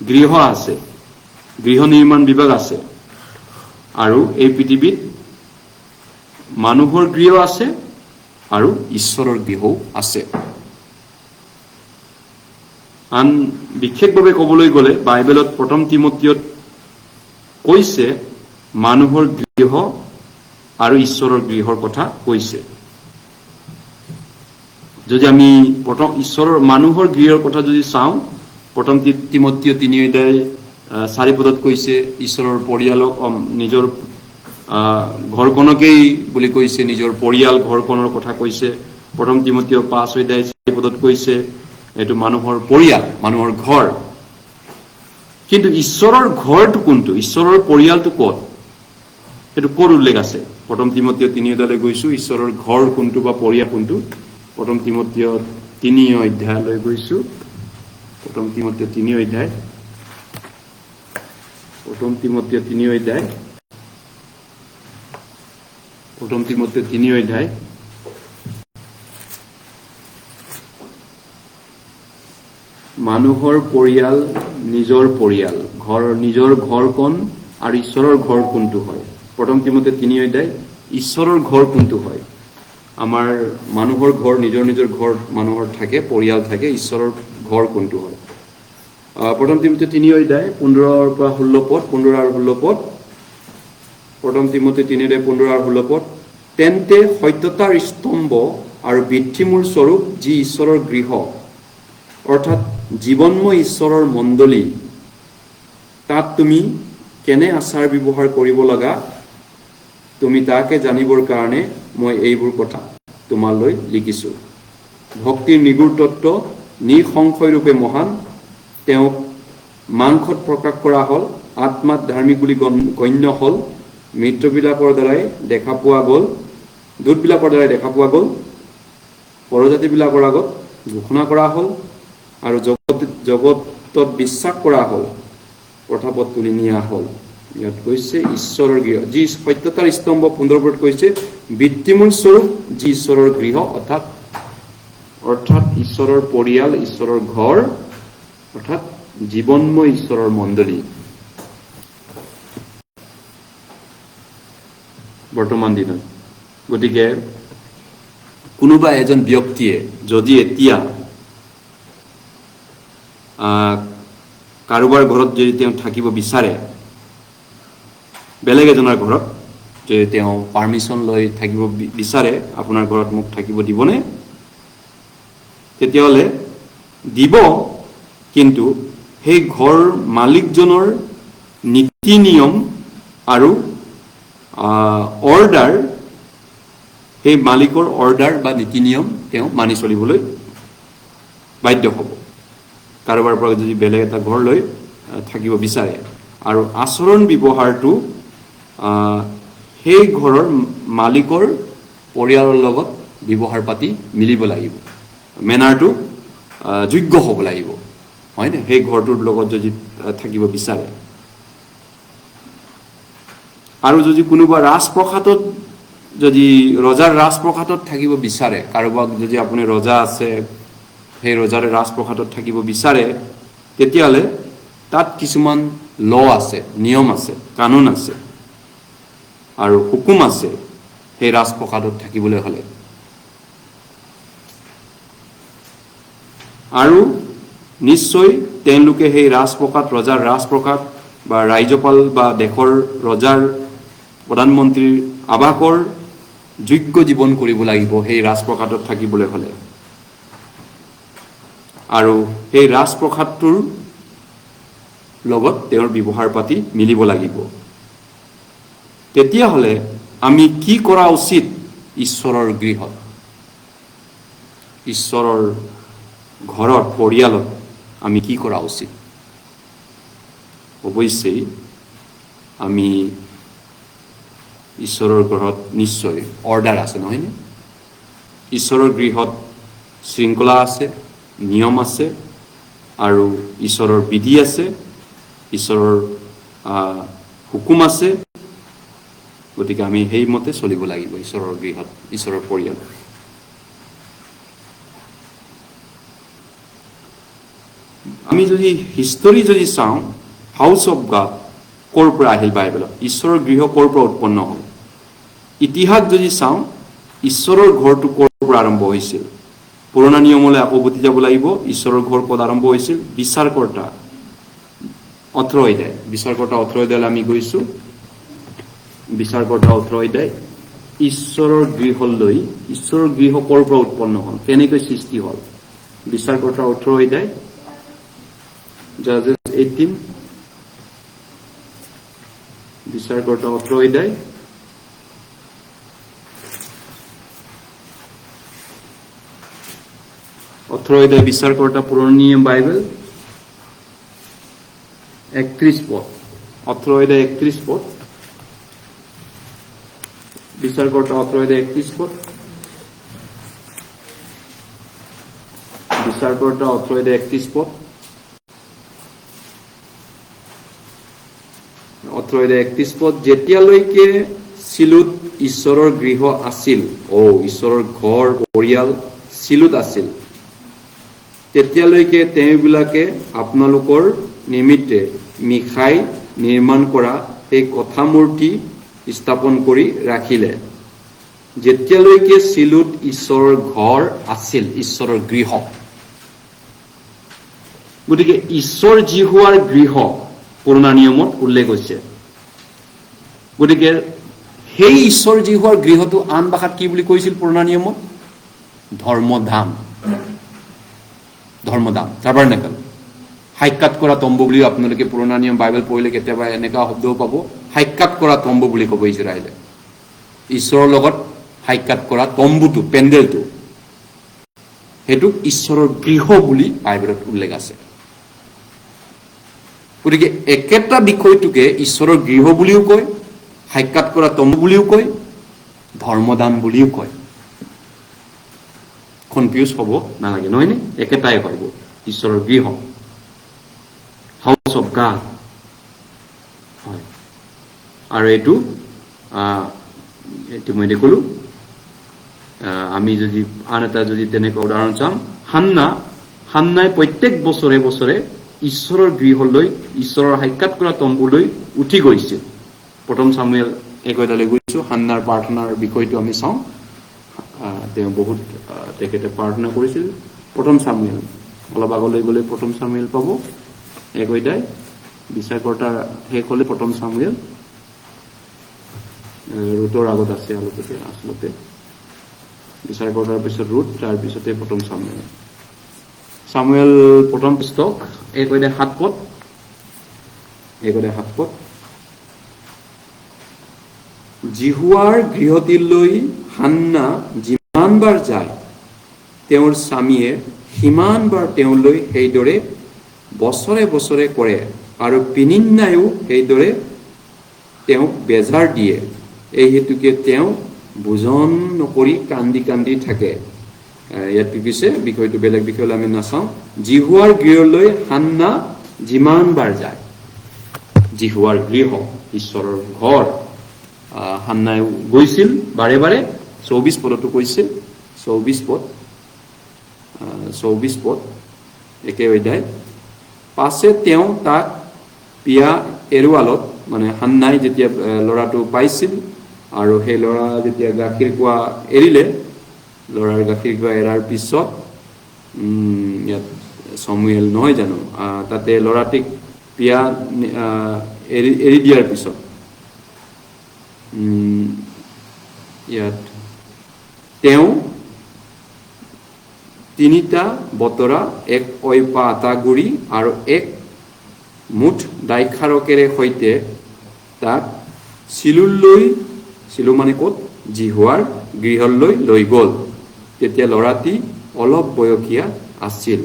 গৃহ আছে, গৃহ নিৰ্মাণ বিভাগ আছে, আৰু এই পৃথিৱীত মানুহৰ গৃহ আছে আৰু ঈশ্বৰৰ গৃহও আছে। আন বিশেষভাৱে ক'বলৈ গ'লে বাইবেলত 1 তিমথিয়ত কৈছে মানুহৰ গৃহ আৰু ঈশ্বৰৰ গৃহৰ কথা কৈছে। যদি আমি ঈশ্বৰৰ মানুহৰ গৃহৰ কথা যদি চাওঁ, 1 তিমথিয় 3:4 কৈছে ঈশ্বৰৰ পৰিয়ালক, নিজৰ ঘৰখনকেই বুলি কৈছে, নিজৰ পৰিয়াল ঘৰখনৰ কথা কৈছে। 1 তিমথিয় 5:4 কৈছে এইটো মানুহৰ পৰিয়াল, মানুহৰ ঘৰ। কিন্তু ঈশ্বৰৰ ঘৰটো কোনটো, ঈশ্বৰৰ পৰিয়ালটো ক'ত, সেইটো ক'ত উল্লেখ আছে? 1 তিমথিয় 3 গৈছো, ঈশ্বৰৰ ঘৰ কোনটো বা পৰিয়াল কোনটো? 1 তিমথিয় 3 অধ্যায়লৈ গৈছো। 1 তিমথিয় 3 অধ্যায়, 1 তিমথিয় 3 অধ্যায়, 1 তিমথিয় 3 অধ্যায় মানুহৰ পৰিয়াল, নিজৰ পৰিয়াল, নিজৰ ঘৰখন আৰু ঈশ্বৰৰ ঘৰ কোনটো হয়? 1 তিমথিয় 3 অধ্যায় ঈশ্বৰৰ ঘৰ কোনটো হয়? আমাৰ মানুহৰ ঘৰ, নিজৰ নিজৰ ঘৰ মানুহৰ থাকে, পৰিয়াল থাকে, ঈশ্বৰৰ ঘৰ কোনটো হয়? 1 তিমথিয় 3 অধ্যায় 15-16 পদ, 15 আৰু 16 পদ। 1 তিমথিয় 3:15 আৰু 16 পদ। তেন্তে সত্যতাৰ স্তম্ভ আৰু বৃদ্ধিমূল স্বৰূপ যি ঈশ্বৰৰ গৃহ, অৰ্থাৎ জীৱনময় ঈশ্বৰৰ মণ্ডলী, তাত তুমি কেনে আচাৰ ব্যৱহাৰ কৰিব লগা, তুমি তাকে জানিবৰ কাৰণে মই এইবোৰ কথা তোমালৈ লিখিছো। ভক্তিৰ নিগুড় তত্ত্ব নিঃসংশয়ৰূপে মহান, তেওঁক মাংসত প্ৰকাশ কৰা হ'ল, আত্মাত ধাৰ্মিক বুলি গণ্য হ'ল, মৃতবিলাকৰ দ্বাৰাই দেখা পোৱা গ'ল, দূতবিলাকৰ দ্বাৰাই দেখা পোৱা গ'ল, পৰজাতিবিলাকৰ আগত ঘোষণা কৰা হ'ল, আৰু জগতত বিশ্বাস কৰা হ'ল, প্ৰথাপত তুলি নিয়া হ'ল। ইয়াত কৈছে ঈশ্বৰৰ গৃহ, যি সত্যতাৰ স্তম্ভ। 15 পদত কৈছে বৃদ্ধিমূল স্বৰূপ যি ঈশ্বৰৰ গৃহ, অৰ্থাৎ ঈশ্বৰৰ পৰিয়াল, ঈশ্বৰৰ ঘৰ, অৰ্থাৎ জীৱনময় ঈশ্বৰৰ মণ্ডলী। বৰ্তমান দিনত গতিকে কোনোবা এজন ব্যক্তিয়ে যদি এতিয়া কাৰোবাৰ ঘৰত যদি তেওঁ থাকিব বিচাৰে, বেলেগ এজনৰ ঘৰত যদি তেওঁ পাৰ্মিশ্যন লৈ থাকিব বিচাৰে, আপোনাৰ ঘৰত মোক থাকিব দিবনে? তেতিয়াহ'লে দিব, কিন্তু সেই ঘৰ মালিকজনৰ নীতি নিয়ম আৰু অৰ্ডাৰ, সেই মালিকৰ অৰ্ডাৰ বা নীতি নিয়ম তেওঁ মানি চলিবলৈ বাধ্য হ'ব, কাৰোবাৰ পৰা যদি বেলেগ এটা ঘৰ লৈ থাকিব বিচাৰে। আৰু আচৰণ ব্যৱহাৰটো সেই ঘৰৰ মালিকৰ পৰিয়ালৰ লগত ব্যৱহাৰ পাতি মিলিব লাগিব, মেনাৰটো যোগ্য হ'ব লাগিব, হয়নে? সেই ঘৰটোৰ লগত যদি থাকিব বিচাৰে। আৰু যদি কোনোবা ৰাজপ্ৰসাদত, যদি ৰজাৰ ৰাজপ্ৰসাদত থাকিব বিচাৰে, কাৰোবাক যদি আপুনি ৰজা আছে, সেই ৰজাৰ ৰাজপ্ৰসাদত থাকিব বিচাৰে, তেতিয়াহ'লে তাত কিছুমান আছে, নিয়ম আছে, কানুন আছে আৰু হুকুম আছে সেই ৰাজপ্ৰসাদত থাকিবলৈ হ'লে। আৰু নিশ্চয় তেওঁলোকে সেই ৰাজপ্ৰসাদ, ৰজাৰ ৰাজপ্ৰসাদ বা ৰাজ্যপাল বা দেশৰ ৰজাৰ, প্ৰধানমন্ত্ৰীৰ আৱাসৰ যোগ্য জীৱন কৰিব লাগিব সেই ৰাজপ্ৰসাদত থাকিবলৈ হ'লে। আৰু সেই ৰাজপ্ৰসাদটোৰ লগত তেওঁৰ ব্যৱহাৰ পাতি মিলিব লাগিব। তেতিয়াহ'লে আমি কি কৰা উচিত ঈশ্বৰৰ গৃহত, ঈশ্বৰৰ ঘৰত, পৰিয়ালত আমি কি কৰা উচিত? অৱশ্যেই আমি ঈশ্বৰৰ ঘৰত নিশ্চয় অৰ্ডাৰ আছে, নহয়নে? ঈশ্বৰৰ গৃহত শৃংখলা আছে, নিয়ম আছে, আৰু ঈশ্বৰৰ বিধি আছে, ঈশ্বৰৰ হুকুম আছে। গতিকে আমি সেইমতে চলিব লাগিব ঈশ্বৰৰ গৃহত, ঈশ্বৰৰ পৰিয়ালত। আমি যদি হিষ্টৰী যদি চাওঁ, হাউচ অফ গড ক'ৰ পৰা আহিল বাইবেলত, ঈশ্বৰৰ গৃহ ক'ৰ পৰা উৎপন্ন হ'ল। ইতিহাস যদি চাওঁ, ঈশ্বৰৰ ঘৰটো ক'ৰ পৰা আৰম্ভ হৈছিল। পুৰণা নিয়মলৈ আকৌ উভতি যাব লাগিব। ঈশ্বৰৰ ঘৰ ক'ত আৰম্ভ হৈছিল? বিচাৰকৰ্তা 18 অধ্যায়। বিচাৰকৰ্তা 18 অধ্যায়লৈ আমি গৈছোঁ। বিচাৰকৰ্তা 18 অধ্যায়। ঈশ্বৰৰ গৃহলৈ, ঈশ্বৰৰ গৃহ ক'ৰ পৰা উৎপন্ন হ'ল, কেনেকৈ সৃষ্টি হ'ল। বিচাৰকৰ্তা 18 অধ্যায়, Judges 18, বিচাৰকৰ্তা 18 অধ্যায়, বিচাৰকৰ্তা পুৰণি নিয়ম বাইবেল 31 পদ, 18 অধ্যায় 31 পদ, বিচাৰকৰ্তা 18 অধ্যায় 31 পদ, বিচাৰকৰ্তা 18 অধ্যায় 31 পদ, 18 অধ্যায় 31 পদ। যেতিয়ালৈকে চিলোত ঈশ্বৰৰ গৃহ আছিল, ঈশ্বৰৰ ঘৰ পৰিয়াল চিলোত আছিল, তেতিয়ালৈকে তেওঁবিলাকে আপোনালোকৰ নিমিত্তে মিশাই নিৰ্মাণ কৰা সেই কথা মূৰ্তি স্থাপন কৰি ৰাখিলে। যেতিয়ালৈকে চিলোত ঈশ্বৰৰ ঘৰ আছিল, ঈশ্বৰৰ গৃহ। গতিকে ঈশ্বৰ জিহুৱাৰ গৃহ পুৰণা নিয়মত উল্লেখ হৈছে। গতিকে সেই ঈশ্বৰ জিহুৱাৰ গৃহটো আন ভাষাত কি বুলি কৈছিল পুৰণা নিয়মত? ধৰ্মধাম, টাবাৰনেকেল। সাক্ষাৎ কৰা তম্বু বুলিও আপোনালোকে পুৰণা নিয়ম বাইবেল পঢ়িলে কেতিয়াবা এনেকুৱা শব্দও পাব, সাক্ষাৎ কৰা তম্বু বুলি ক'ব ইজৰাইলে। ঈশ্বৰৰ লগত সাক্ষাৎ কৰা তম্বুটো, পেণ্ডেলটো, সেইটো ঈশ্বৰৰ গৃহ বুলি বাইবেলত উল্লেখ আছে। গতিকে একেটা বিষয়টোকে ঈশ্বৰৰ গৃহ বুলিও কয়, সাক্ষাৎ কৰা তম্বু বুলিও কয়, ধৰ্মদান বুলিও কয়। কনফিউজ হ'ব নালাগে, নহয়নে? একেটাই হয়, ঈশ্বৰৰ গৃহ, হাউচ অফ গড হয়। আৰু এইটো ইতিমধ্যে ক'লো। আমি যদি আন এটা যদি তেনেকুৱা উদাহৰণ চাম, হান্নাই প্ৰত্যেক বছৰে বছৰে ঈশ্বৰৰ গৃহলৈ, ঈশ্বৰৰ সাক্ষাৎ কৰা তম্বুলৈ উঠি গৈছিল। 1 চামুৱেল 1 অধ্যায়লৈ গৈছোঁ। হান্নাৰ প্ৰাৰ্থনাৰ বিষয়টো আমি চাওঁ। তেওঁ তেখেতে প্ৰাৰ্থনা কৰিছিল। 1 চামুৱেল, অলপ আগলৈ গ'লে 1 চামুৱেল পাব 1 অধ্যায়। বিচাৰকৰ্তা শেষ হ'লে 1 চামুৱেল, ৰুথৰ আগত আছে আচলতে। বিচাৰকৰ্তাৰ পিছত ৰুথ, তাৰপিছতে 1 চামুৱেল। চামুৱেল 1 পুস্তক 1 অধ্যায় 7 পদ, 1 অধ্যায় 7 পদ। জিহুৱাৰ গৃহটিলৈ হান্না যিমানবাৰ যায়, তেওঁৰ স্বামীয়ে সিমানবাৰ তেওঁলৈ সেইদৰে বছৰে বছৰে কৰে, আৰু পিনিন্নায়ো সেইদৰে তেওঁক বেজাৰ দিয়ে। এই হেতুকে তেওঁ ভোজন নকৰি কান্দি কান্দি থাকে। ইয়াত কি কৈছে, বিষয়টো বেলেগ বিষয়লৈ আমি নাচাওঁ। জিহুৱাৰ গৃহলৈ হান্না যিমানবাৰ যায়, জিহুৱাৰ গৃহ, ঈশ্বৰৰ ঘৰ, হান্নাই গৈছিল বাৰে বাৰে। 24 পদতো কৈছে, 24 পদ 1 অধ্যায়। পাছে তেওঁ তাক বিয়া এৰুৱালত, মানে হান্নাই যেতিয়া ল'ৰাটো পাইছিল, আৰু সেই ল'ৰা যেতিয়া গাখীৰ খোৱা এৰিলে, ল'ৰাৰ গাখীৰ খোৱা এৰাৰ পিছত ইয়াত চামুৱেল নহয় জানো, তাতে ল'ৰাটিক বিয়া এৰি দিয়াৰ পিছত ইয়াত তেওঁ 3টা বতৰা, 1 অইপা আটা গুৰি আৰু 1 মুঠ দাইখাৰকেৰে সৈতে তাক চিলো মানে ক'ত, জিহুৱাৰ গৃহলৈ লৈ গ'ল। তেতিয়া ল'ৰাটি অলপ বয়সীয়া আছিল।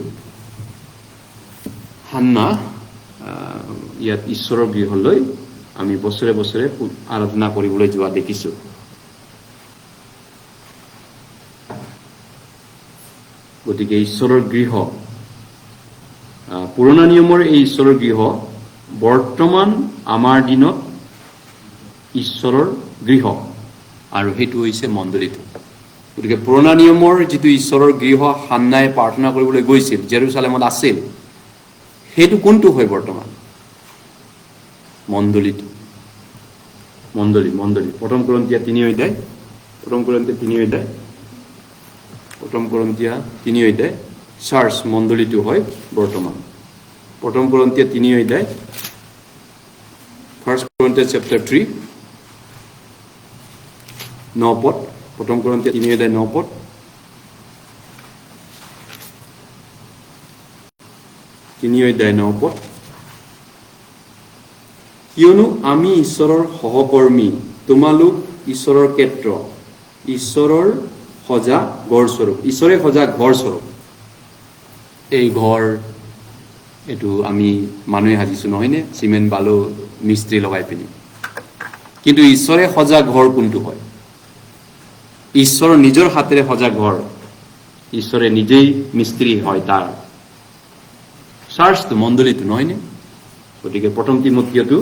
হান্না ইয়াত ঈশ্বৰৰ গৃহলৈ আমি বছৰে বছৰে আৰাধনা কৰিবলৈ যোৱা দেখিছোঁ। গতিকে ঈশ্বৰৰ গৃহ, পুৰণা নিয়মৰ এই ঈশ্বৰৰ গৃহ বৰ্তমান আমাৰ দিনত ঈশ্বৰৰ গৃহ আৰু সেইটো হৈছে মণ্ডলীটো গতিকে পুৰণা নিয়মৰ যিটো ঈশ্বৰৰ গৃহ হান্নাই প্ৰাৰ্থনা কৰিবলৈ গৈছিল জেৰুজালেমত আছিল সেইটো কোনটো হয় বৰ্তমান মণ্ডলীটো মণ্ডলী প্ৰথম কৰিন্থিয়া 3 অধ্যায় চাৰ্চ মণ্ডলীটো হয় বৰ্তমান প্ৰথম কৰিন্থিয়া 3 অধ্যায় 1 Corinthians chapter 3 9 পদ প্ৰথম কৰিন্থিয়া 3 অধ্যায় 9 পদ কিয়নো আমি ঈশ্বৰৰ সহকৰ্মী তোমালোক ঈশ্বৰৰ ক্ষেত্ৰ ঈশ্বৰৰ সজা ঘৰস্বৰূপ ঈশ্বৰে সজা ঘৰস্বৰূপ এই ঘৰ এইটো আমি মানুহে সাজিছো নহয়নে চিমেণ্ট বালু মিস্ত্ৰী লগাই পিনি কিন্তু ঈশ্বৰে সজা ঘৰ কোনটো হয় ঈশ্বৰৰ নিজৰ হাতেৰে সজা ঘৰ ঈশ্বৰে নিজেই মিস্ত্ৰী হয় তাৰ চাৰ্চটো মণ্ডলীটো নহয়নে গতিকে প্ৰথম তিমথিয়টো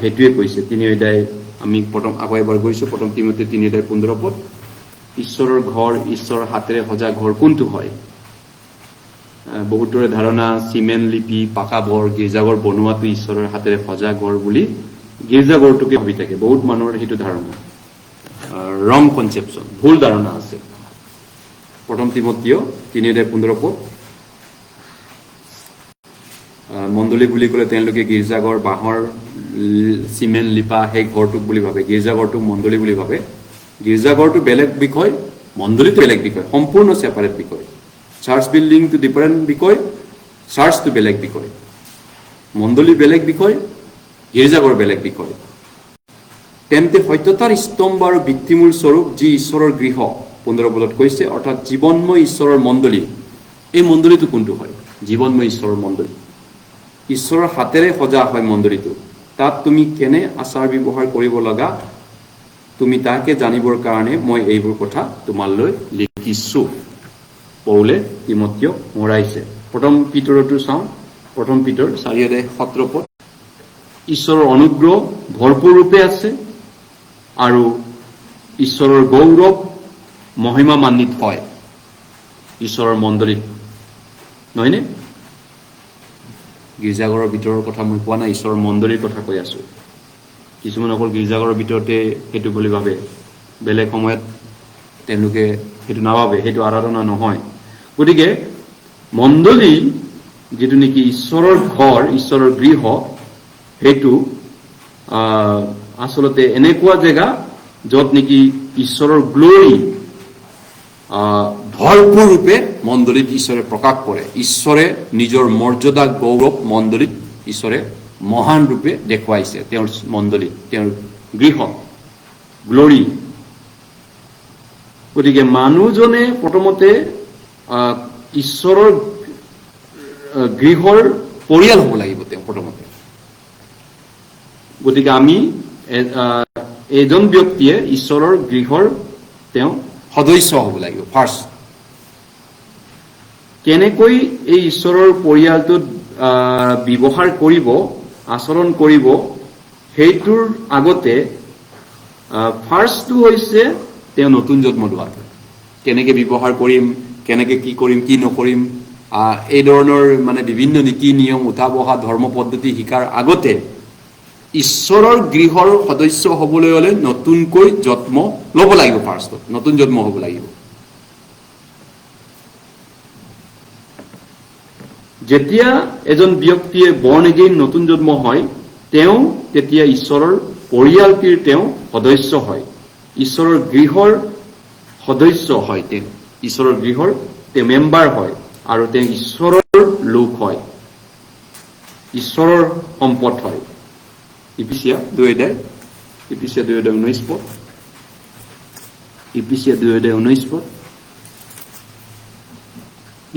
হেতুৱে কৈছে 3 অধ্যায় আমি প্ৰথম আকৌ এবাৰ গৈছো প্ৰথম তিমথিয় 3 অধ্যায় 15 পদ ঈশ্বৰৰ ঘৰ ঈশ্বৰৰ হাতেৰে সজা ঘৰ কোনটো হয় বহুতৰে ধাৰণা চিমেণ্ট লিপি পাকা ঘৰ গীৰ্জাঘৰ বনোৱাটো ঈশ্বৰৰ হাতেৰে সজা ঘৰ বুলি গীৰ্জাঘৰটোকে ভাবি থাকে বহুত মানুহৰ সেইটো ধাৰণা ৰং কনচেপচন ভুল ধাৰণা আছে প্ৰথম তিমথিয় 3 অধ্যায় 15 পদ মণ্ডলী বুলি ক'লে তেওঁলোকে গীৰ্জাঘৰ বাঁহৰ চিমেণ্ট লিপা সেই ঘৰটোক বুলি ভাবে গীৰ্জাঘৰটোক মণ্ডলী বুলি ভাবে গীৰ্জাঘৰটো বেলেগ বিষয় মণ্ডলীটো বেলেগ বিষয় সম্পূৰ্ণ সেপাৰেট বিষয় চাৰ্চ বিল্ডিংটো ডিফাৰেণ্ট বিষয় চাৰ্চটো বেলেগ বিষয় মণ্ডলী বেলেগ বিষয় গীৰ্জাঘৰ বেলেগ বিষয় তেন্তে সত্যতাৰ স্তম্ভ আৰু ভিত্তিমূল স্বৰূপ যি ঈশ্বৰৰ গৃহ 15 পদত কৈছে অৰ্থাৎ জীৱনময় ঈশ্বৰৰ মণ্ডলী এই মণ্ডলীটো কোনটো হয় জীৱনময় ঈশ্বৰৰ মণ্ডলী ঈশ্বৰৰ হাতেৰে সজা হয় মণ্ডলীটো তাত তুমি কেনে আচাৰ ব্যৱহাৰ কৰিব লগা তুমি তাকে জানিবৰ কাৰণে মই এইবোৰ কথা তোমালৈ লিখিছো পৌলে তিমথিয়ক মোৰাইছে প্ৰথম পিতৰটো চাওঁ প্ৰথম পিতৰ 4 অধ্যায় 17 পদ ঈশ্বৰৰ অনুগ্ৰহ ভৰপূৰ ৰূপে আছে আৰু ঈশ্বৰৰ গৌৰৱ মহিমান্বিত হয় ঈশ্বৰৰ মণ্ডলীত নহয়নে গীৰ্জাঘৰৰ ভিতৰৰ কথা মই কোৱা নাই ঈশ্বৰৰ মণ্ডলীৰ কথা কৈ আছো কিছুমান অকল গীৰ্জাঘৰৰ ভিতৰতে সেইটো বুলি ভাবে বেলেগ সময়ত তেওঁলোকে সেইটো নাভাবে সেইটো আৰাধনা নহয় গতিকে মণ্ডলী যেটো নেকি ঈশ্বৰৰ ঘৰ ঈশ্বৰৰ গৃহ সেইটো আসলতে এনেকুৱা জেগা য'ত নেকি ঈশ্বৰৰ গ্লোৰি ভৰপূৰ ৰূপে মণ্ডলীত ঈশ্বৰে প্ৰকাশ কৰে ঈশ্বৰে নিজৰ মৰ্যাদা গৌৰৱ মণ্ডলীত ঈশ্বৰে মহান ৰূপে দেখুৱাইছে তেওঁৰ মণ্ডলীত তেওঁৰ গৃহ গ্লোৰি গতিকে মানুহজনে প্ৰথমতে ঈশ্বৰৰ গৃহৰ পৰিয়াল হ'ব লাগিব তেওঁ প্ৰথমতে গতিকে আমি এজন ব্যক্তিয়ে ঈশ্বৰৰ গৃহৰ তেওঁ সদস্য হ'ব লাগিব ফাৰ্ষ্ট কেনেকৈ এই ঈশ্বৰৰ পৰিয়ালটোত ব্যৱহাৰ কৰিব আচৰণ কৰিব সেইটোৰ আগতে ফাৰ্ষ্টটো হৈছে তেওঁ নতুন জন্ম লোৱাটো কেনেকৈ ব্যৱহাৰ কৰিম কেনেকৈ কি কৰিম কি নকৰিম এই ধৰণৰ মানে বিভিন্ন নীতি নিয়ম উঠা বহা ধৰ্ম পদ্ধতি শিকাৰ আগতে ঈশ্বৰৰ গৃহৰ সদস্য হ'বলৈ হ'লে নতুনকৈ জন্ম ল'ব লাগিব ফাৰ্ষ্টত নতুন জন্ম হ'ব লাগিব যেতিয়া এজন ব্যক্তিয়ে বৰ্ণ এগেইন নতুন জন্ম হয় তেওঁ তেতিয়া ঈশ্বৰৰ পৰিয়ালটিৰ তেওঁ সদস্য হয় ঈশ্বৰৰ গৃহৰ সদস্য হয় তেওঁ ঈশ্বৰৰ গৃহৰ তেওঁ মেম্বাৰ হয় আৰু তেওঁ ঈশ্বৰৰ লোক হয় ঈশ্বৰৰ সম্পদ হয় ইফিছিয়া 2 অধ্যায় 19 পদ ইফিছিয়া 2 অধ্যায় 19 পদ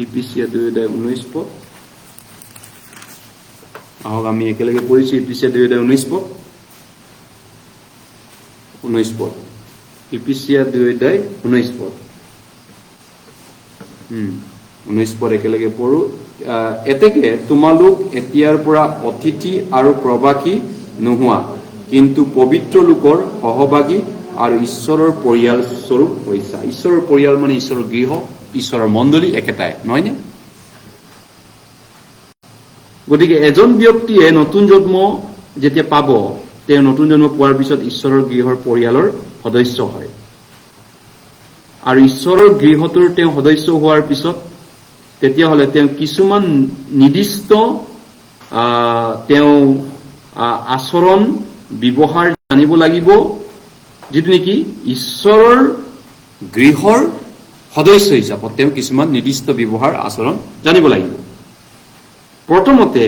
ইফিছিয়া 2 অধ্যায় 19 পদ আহক আমি একেলগে পঢ়িছো ইফিছিয়া 2 অধ্যায় 19 পদ ইফিছিয়া 2 অধ্যায় 19 পদ 19 পদ একেলগে পঢ়ো এতেকে তোমালোক এতিয়াৰ পৰা অতিথি আৰু প্ৰবাসী নোহোৱা কিন্তু পবিত্ৰ লোকৰ সহভাগী আৰু ঈশ্বৰৰ পৰিয়াল স্বৰূপ হৈছা। ঈশ্বৰৰ পৰিয়াল মানে ঈশ্বৰৰ গৃহ, ঈশ্বৰৰ মণ্ডলী একেটাই, নহয়নে? গতিকে এজন ব্যক্তিয়ে নতুন জন্ম যেতিয়া পাব, তেওঁ নতুন জন্ম পোৱাৰ পিছত ঈশ্বৰৰ গৃহৰ পৰিয়ালৰ সদস্য হয়। আৰু ঈশ্বৰৰ গৃহটোৰ তেওঁ সদস্য হোৱাৰ পিছত তেতিয়াহ'লে তেওঁ কিছুমান নিৰ্দিষ্ট তেওঁ আচৰণ ব্যৱহাৰ জানিব লাগিব, যিটো নেকি ঈশ্বৰৰ গৃহৰ সদস্য হিচাপত তেওঁ কিছুমান নিৰ্দিষ্ট ব্যৱহাৰ আচৰণ জানিব লাগিব। প্ৰথমতে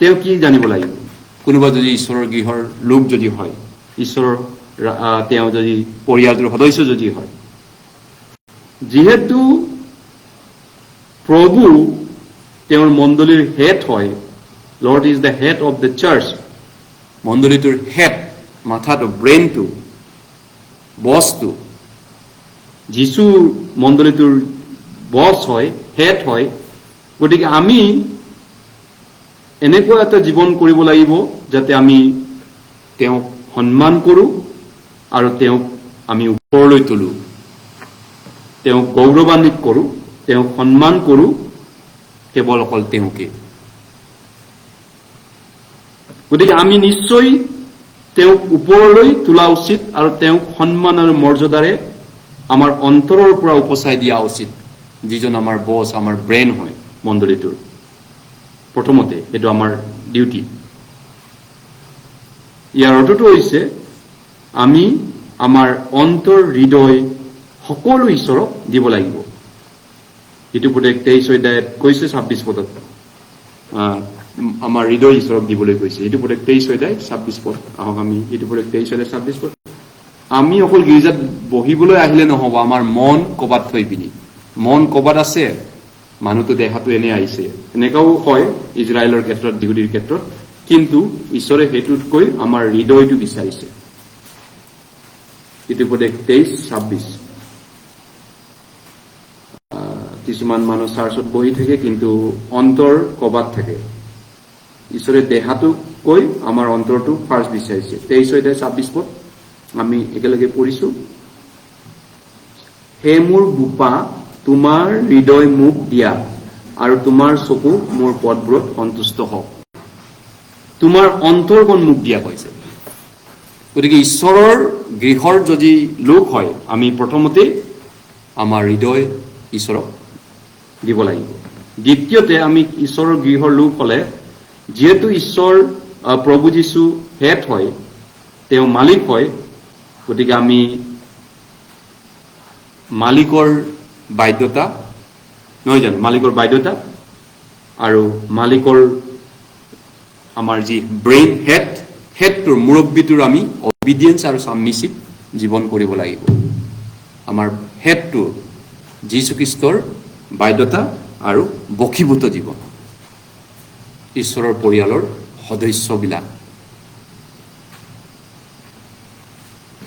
তেওঁ কি জানিব লাগিব? কোনোবা যদি ঈশ্বৰৰ গৃহৰ লোক যদি হয়, ঈশ্বৰৰ তেওঁ যদি পৰিয়ালটোৰ সদস্য যদি হয়, যিহেতু প্ৰভু তেওঁৰ মণ্ডলীৰ হেড হয়, lord is the head of the church, মণ্ডলীটোৰ হেড, মাথাটো, ব্ৰেইনটো, বছটো, যীশু মণ্ডলীটোৰ বছ হয়, হেড হয়। গতিকে আমি এনেকুৱা এটা জীৱন কৰিব লাগিব যাতে আমি তেওঁক সন্মান কৰোঁ আৰু তেওঁক আমি ওপৰলৈ তোলোঁ, তেওঁক গৌৰৱান্বিত কৰোঁ, তেওঁক সন্মান কৰোঁ, কেৱল অকল তেওঁকে। গতিকে আমি নিশ্চয় তেওঁক ওপৰলৈ তোলা উচিত আৰু তেওঁক সন্মান আৰু মৰ্যাদাৰে আমাৰ অন্তৰৰ পৰা উপচাই দিয়া উচিত, যিজন আমাৰ বছ, আমাৰ ব্ৰেইন হয় মণ্ডলীটোৰ। প্ৰথমতে এইটো আমাৰ ডিউটি। ইয়াৰ অৰ্থটো হৈছে আমি আমাৰ অন্তৰ, হৃদয় সকলো ঈশ্বৰক দিব লাগিব। ইটো পুতেক 23 অধ্যায়ত কৈছে 26 পদত আমাৰ হৃদয় ঈশ্বৰক দিবলৈ কৈছে। ইটো পুতেক 23 অধ্যায় 26 পদ। আহক আমি ইটো পুতেক 23 অধ্যায় 26 পদ। আমি অকল গীৰ্জাত বহিবলৈ আহিলে নহ'ব, আমাৰ মন ক'বাত থৈ পিনি। মন ক'বাত আছে, মানুহটো দেহাটো এনে আহিছে। এনেকাও হয় ইজৰাইলৰ ক্ষেত্ৰত, যিহুদীৰ ক্ষেত্ৰত। কিন্তু ঈশ্বৰে সেইটোতকৈ আমাৰ হৃদয়টো বিচাৰিছে। ইটো পুতেক 23:26। কিছুমান মানুহ চাৰ্চত বহি থাকে কিন্তু অন্তৰ ক'বাত থাকে। ঈশ্বৰে দেহাটোকৈ আমাৰ অন্তৰটো ফাৰ্ষ্ট বিচাৰিছে। 23 অধ্যায় 26 পদ আমি একেলগে পঢ়িছো। হে মোৰ বোপা, তোমাৰ হৃদয় মোক দিয়া আৰু তোমাৰ চকু মোৰ পদবোৰত সন্তুষ্ট হওক। তোমাৰ অন্তৰখন মোক দিয়া কৈছে। গতিকে ঈশ্বৰৰ গৃহৰ যদি লোক হয়, আমি প্ৰথমতে আমাৰ হৃদয় ঈশ্বৰক দিব লাগিব। দ্বিতীয়তে আমি ঈশ্বৰৰ গৃহৰ লোক হলে, যিহেতু ঈশ্বৰ প্ৰভু যীশু হেড হয়, তেওঁ মালিক হয়, গতিকে আমি মালিকৰ বাধ্যতা, নহয় জানো, মালিকৰ বাধ্যতা আৰু মালিকৰ আমাৰ যি ব্ৰেইন হেডটোৰ মুৰব্বীটোৰ আমি অবিডিয়েঞ্চ আৰু সাবমিছিভ জীৱন কৰিব লাগিব। আমাৰ হেডটো যীশুখ্ৰীষ্টৰ বাধ্যতা আৰু বশীভূত জীৱন, ঈশ্বৰৰ পৰিয়ালৰ সদস্যবিলাক।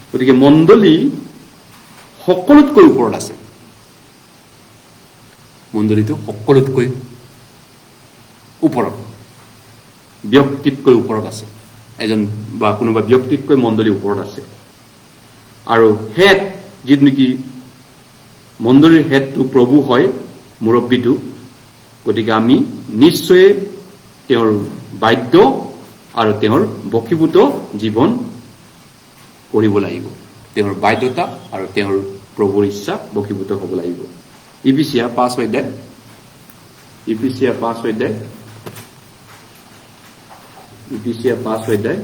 গতিকে মণ্ডলী সকলোতকৈ ওপৰত আছে। মণ্ডলীটো সকলোতকৈ ওপৰত, ব্যক্তিতকৈ ওপৰত আছে। এজন বা কোনোবা ব্যক্তিতকৈ মণ্ডলী ওপৰত আছে। আৰু হেড, যিটো নেকি মণ্ডলীৰ হেডটো প্ৰভু হয়, মুৰব্বীটো। গতিকে আমি নিশ্চয় তেওঁৰ বাধ্য আৰু তেওঁৰ বশীভূত জীৱন কৰিব লাগিব। তেওঁৰ বাধ্যতা আৰু তেওঁৰ প্ৰভুৰ ইচ্ছা বশীভূত হ'ব লাগিব। ইফিছিয়া 5 অধ্যায়, ইফিছিয়া 5 অধ্যায়, ইফিছিয়া 5 অধ্যায়,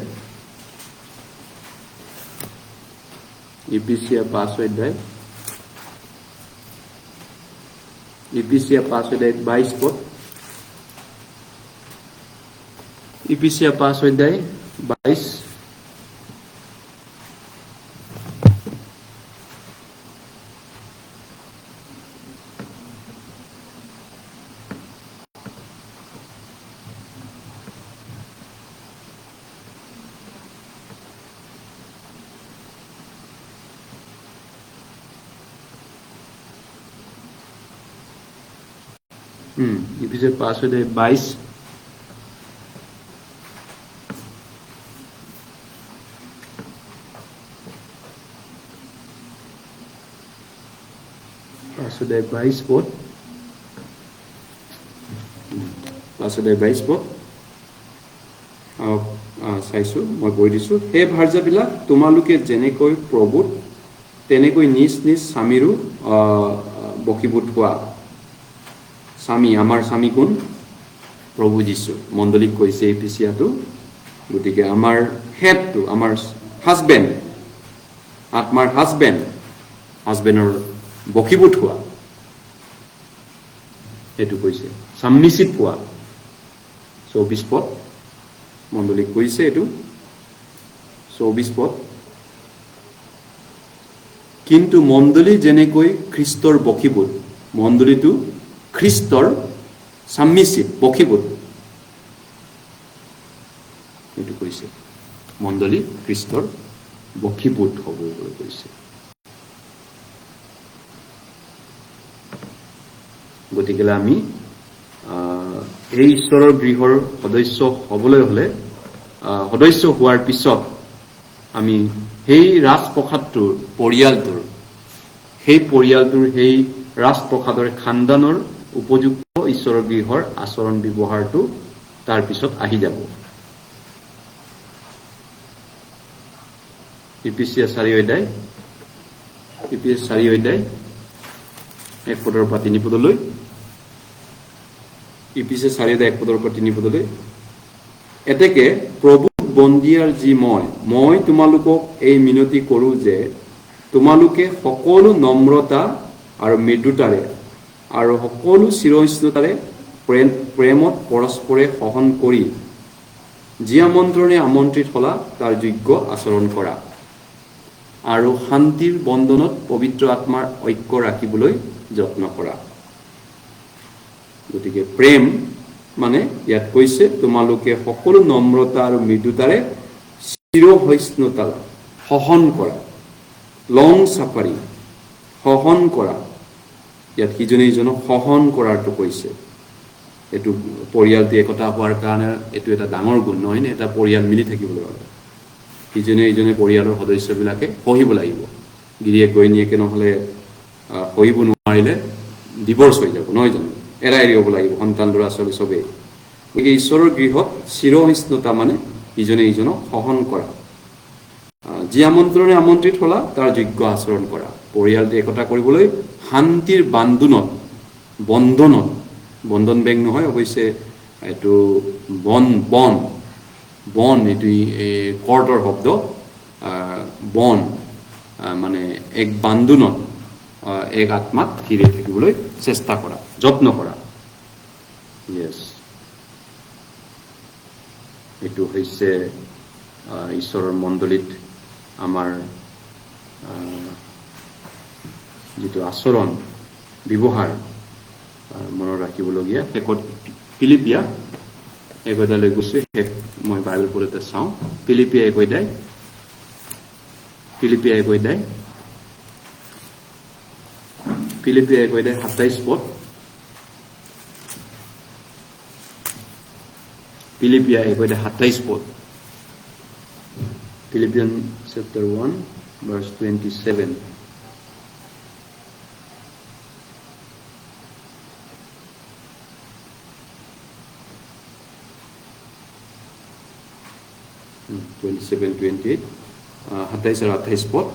ইফিছিয়া 5 অধ্যায়, ইফিছিয়া 5 অধ্যায় 22 পদ। ইফিছিয়া 5 অধ্যায় 22। ইফিছিয়া 5 অধ্যায় 22। বাসুদেৱ 22 পদ বাসুদেৱ 22 পদ চাইছোঁ মই কৈ দিছোঁ হে ভাৰ্যাবিলাক তোমালোকে যেনেকৈ প্ৰভুত তেনেকৈ নিজ নিজ স্বামীৰো বশীভূত হোৱা স্বামী আমাৰ স্বামী কোন প্ৰভু যীশু মণ্ডলীক কৈছে এফিচিয়াটো গতিকে আমাৰ হেডটো আমাৰ হাজবেণ্ড আত্মাৰ হাজবেণ্ডৰ বশীভূত হোৱা সেইটো কৈছে সাবমিছিভ হোৱা 24 পদ মণ্ডলীক কৈছে এইটো 24 পদ কিন্তু মণ্ডলী যেনেকৈ খ্ৰীষ্টৰ বশীভূত মণ্ডলীটো খ্ৰীষ্টৰ সাবমিছিভ বশীভূত এইটো কৈছে মণ্ডলী খ্ৰীষ্টৰ বশীভূত হ'ব বুলি কৈছে গতিকে আমি এই ঈশ্বৰৰ গৃহৰ সদস্য হ'বলৈ হ'লে সদস্য হোৱাৰ পিছত আমি সেই ৰাজপ্ৰসাদটোৰ পৰিয়ালটোৰ সেই ৰাজপ্ৰসাদৰ খানদানৰ উপযুক্ত ঈশ্বৰৰ গৃহৰ আচৰণ ব্যৱহাৰটো তাৰ পিছত আহি যাব ইপিচিয়া 4 অধ্যায় 1 পদৰ পৰা 3 পদলৈ ইপিচিয়া 4 অধ্যায় 1 পদৰ পৰা 3 পদলৈ এতেকে প্ৰভু বন্দিয়াৰ যি মই তোমালোকক এই মিনতি কৰোঁ যে তোমালোকে সকলো নম্ৰতা আৰু মৃদুতাৰে আৰু সকলো চিৰস্নতাৰে প্ৰেমত পৰস্পৰে সহন কৰি যি আমন্ত্ৰণে আমন্ত্ৰিত হলা তাৰ যোগ্য আচৰণ কৰা আৰু শান্তিৰ বন্ধনত পবিত্ৰ আত্মাৰ ঐক্য ৰাখিবলৈ যত্ন কৰা গতিকে প্ৰেম মানে ইয়াত কৈছে তোমালোকে সকলো নম্ৰতা আৰু মৃদুতাৰে চিৰসহিষ্ণুতাৰে সহন কৰা লং সাফাৰিং সহন কৰা ইয়াত সিজনে ইজনক সহন কৰাটো কৈছে এইটো পৰিয়ালটো একতা হোৱাৰ কাৰণে এইটো এটা ডাঙৰ গুণ নহয় নে এটা পৰিয়াল মিলি থাকিবলৈ হ'লে সিজনে ইজনে পৰিয়ালৰ সদস্যবিলাকে সহিব লাগিব গিৰিয়েক গইনীয়েকে নহ'লে সহিব নোৱাৰিলে ডিভৰ্চ হৈ যাব নহয় জানো এৰাই এৰিব লাগিব সন্তান ল'ৰা ছোৱালী চবেই গতিকে ঈশ্বৰৰ গৃহত চিৰসহিষ্ণুতা মানে ইজনে ইজনক সহন কৰা যি আমন্ত্ৰণে আমন্ত্ৰিত হলা তাৰ যোগ্য আচৰণ কৰা পৰিয়ালটো একতা কৰিবলৈ শান্তিৰ বন্ধন বেং নহয় অৱশ্যে এইটো বন এইটো কৰ্টৰ শব্দ বন মানে এক বান্ধোনত এক আত্মাত ঘিৰি থাকিবলৈ চেষ্টা কৰা যত্ন কৰা ইয়েছ এইটো হৈছে ঈশ্বৰৰ মণ্ডলীত আমাৰ যিটো আচৰণ ব্যৱহাৰ মনত ৰাখিবলগীয়া শেষত ফিলিপিয়া 1 অধ্যায়লৈ গৈছোঁ মই বাইবেল পঢ়োঁতে চাওঁ ফিলিপিয়া 1 অধ্যায় 27 পদ ফিলিপিয়া 1 অধ্যায় 27 পদ Philippians chapter 1 verse 27 27-28 27 আৰু 28 পদ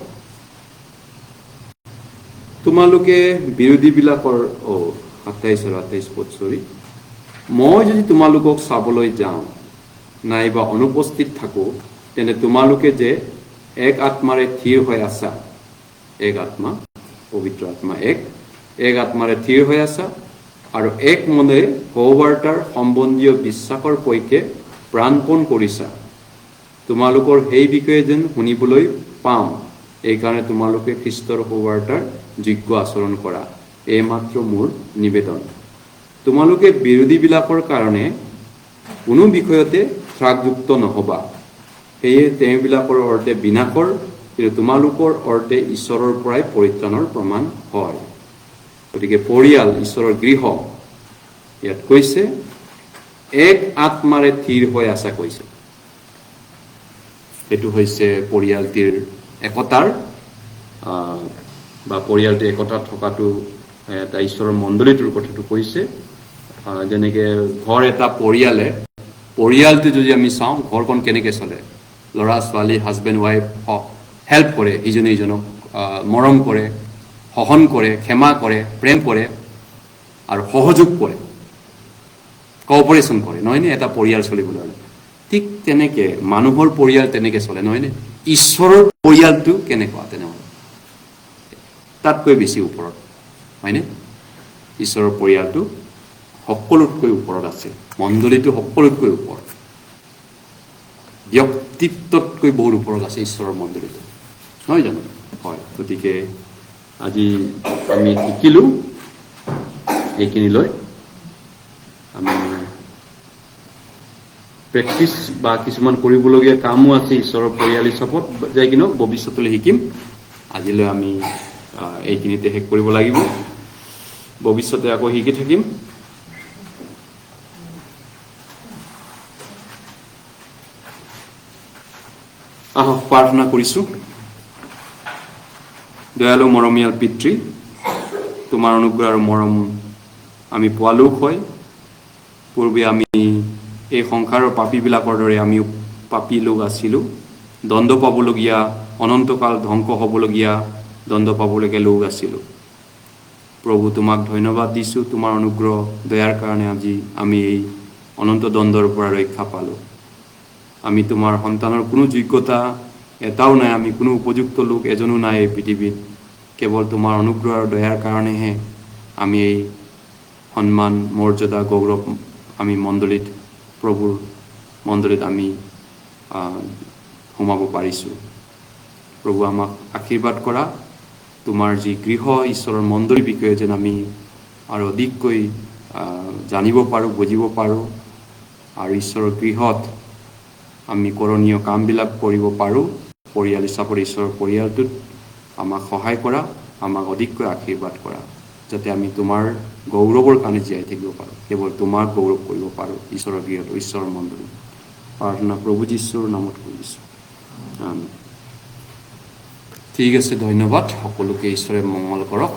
তোমালোকে বিৰোধীবিলাকৰ 27 আৰু 28 পদ মই যদি তোমালোকক চাবলৈ যাওঁ নাইবা অনুপস্থিত থাকোঁ তেনে তোমালোকে যে এক আত্মাৰে থিৰ হৈ আছা এক আত্মা পবিত্ৰ আত্মা এক আত্মাৰে থিৰ হৈ আছা আৰু এক মনেৰে সৌবাৰ্তাৰ সম্বন্ধীয় বিশ্বাসৰ পক্ষে প্ৰাণপণ কৰিছা তোমালোকৰ সেই বিষয়ে যেন শুনিবলৈ পাম এইকাৰণে তোমালোকে খ্ৰীষ্টৰ সৌবাৰ্তাৰ যোগ্য আচৰণ কৰা এই মাত্ৰ মোৰ নিবেদন তোমালোকে বিৰোধীবিলাকৰ কাৰণে কোনো বিষয়তে ত্ৰাগযুক্ত নহবা সেয়ে তেওঁবিলাকৰ অৰ্থে বিনাশৰ কিন্তু তোমালোকৰ অৰ্থে ঈশ্বৰৰ পৰাই পৰিত্ৰাণৰ প্ৰমাণ হয় গতিকে পৰিয়াল ঈশ্বৰৰ গৃহ ইয়াত কৈছে এক আত্মাৰে থিৰ হৈ আছা কৈছে এইটো হৈছে পৰিয়ালটিৰ একতাৰ বা পৰিয়ালটিৰ একতা থকাটো এটা ঈশ্বৰৰ মণ্ডলীটোৰ কথাটো কৈছে যেনেকৈ ঘৰ এটা পৰিয়ালটো যদি আমি চাওঁ ঘৰখন কেনেকৈ চলে ল'ৰা ছোৱালী হাজবেণ্ড ৱাইফ হেল্প কৰে ইজনে ইজনক মৰম কৰে সহন কৰে ক্ষমা কৰে প্ৰেম কৰে আৰু সহযোগ কৰে কোঅপাৰেশ্যন কৰে নহয়নে এটা পৰিয়াল চলিবলৈ হ'লে ঠিক তেনেকৈ মানুহৰ পৰিয়াল তেনেকৈ চলে নহয়নে ঈশ্বৰৰ পৰিয়ালটো কেনেকুৱা তেনেহ'লে তাতকৈ বেছি ওপৰত হয়নে ঈশ্বৰৰ পৰিয়ালটো সকলোতকৈ ওপৰত আছে মণ্ডলীটো সকলোতকৈ ওপৰত ব্যক্তিত্বতকৈ বহুত ওপৰত আছে ঈশ্বৰৰ মণ্ডলীটো নহয় জানো হয় গতিকে আজি আমি শিকিলোঁ এইখিনিলৈ আমি প্ৰেক্টিচ বা কিছুমান কৰিবলগীয়া কামো আছে ঈশ্বৰৰ পৰিয়াল হিচাপত যাই কিনে ভৱিষ্যতলৈ শিকিম আজিলৈ আমি এইখিনিতে শেষ কৰিব লাগিব ভৱিষ্যতে আকৌ শিকি থাকিম আহক প্ৰাৰ্থনা কৰিছোঁ দয়ালু মৰমীয়াল পিতৃ তোমাৰ অনুগ্ৰহ আৰু মৰম আমি পোৱালোক হয় পূৰ্বে আমি এই সংসাৰৰ পাপীবিলাকৰ দৰে আমিও পাপী লোক আছিলোঁ দণ্ড পাবলগীয়া অনন্তকাল ধ্বংস হ'বলগীয়া দণ্ড পাবলগীয়া লোক আছিলোঁ প্ৰভু তোমাক ধন্যবাদ দিছোঁ তোমাৰ অনুগ্ৰহ দয়াৰ কাৰণে আজি আমি এই অনন্ত দণ্ডৰ পৰা ৰক্ষা পালোঁ আমি তোমাৰ সন্তানৰ কোনো যোগ্যতা এটাও নাই আমি কোনো উপযুক্ত লোক এজনো নাই এই পৃথিৱীত কেৱল তোমাৰ অনুগ্ৰহ আৰু দয়াৰ কাৰণেহে আমি এই সন্মান মৰ্যাদা গৌৰৱ আমি মণ্ডলীত প্ৰভুৰ মণ্ডলীত আমি সোমাব পাৰিছোঁ প্ৰভু আমাক আশীৰ্বাদ কৰা তোমাৰ যি গৃহ ঈশ্বৰৰ মণ্ডলীৰ বিষয়ে যেন আমি আৰু অধিককৈ জানিব পাৰোঁ বুজিব পাৰোঁ আৰু ঈশ্বৰৰ গৃহত আমি কৰণীয় কামবিলাক কৰিব পাৰোঁ পৰিয়াল হিচাপত ঈশ্বৰৰ পৰিয়ালটোত আমাক সহায় কৰা আমাক অধিককৈ আশীৰ্বাদ কৰা যাতে আমি তোমাৰ গৌৰৱৰ কাৰণে জীয়াই থাকিব পাৰোঁ কেৱল তোমাক গৌৰৱ কৰিব পাৰোঁ ঈশ্বৰৰ গৃহত ঈশ্বৰৰ মণ্ডলীত প্ৰাৰ্থনা প্ৰভু যীশুৰ নামত কৰিছোঁ ঠিক আছে ধন্যবাদ সকলোকে ঈশ্বৰে মংগল কৰক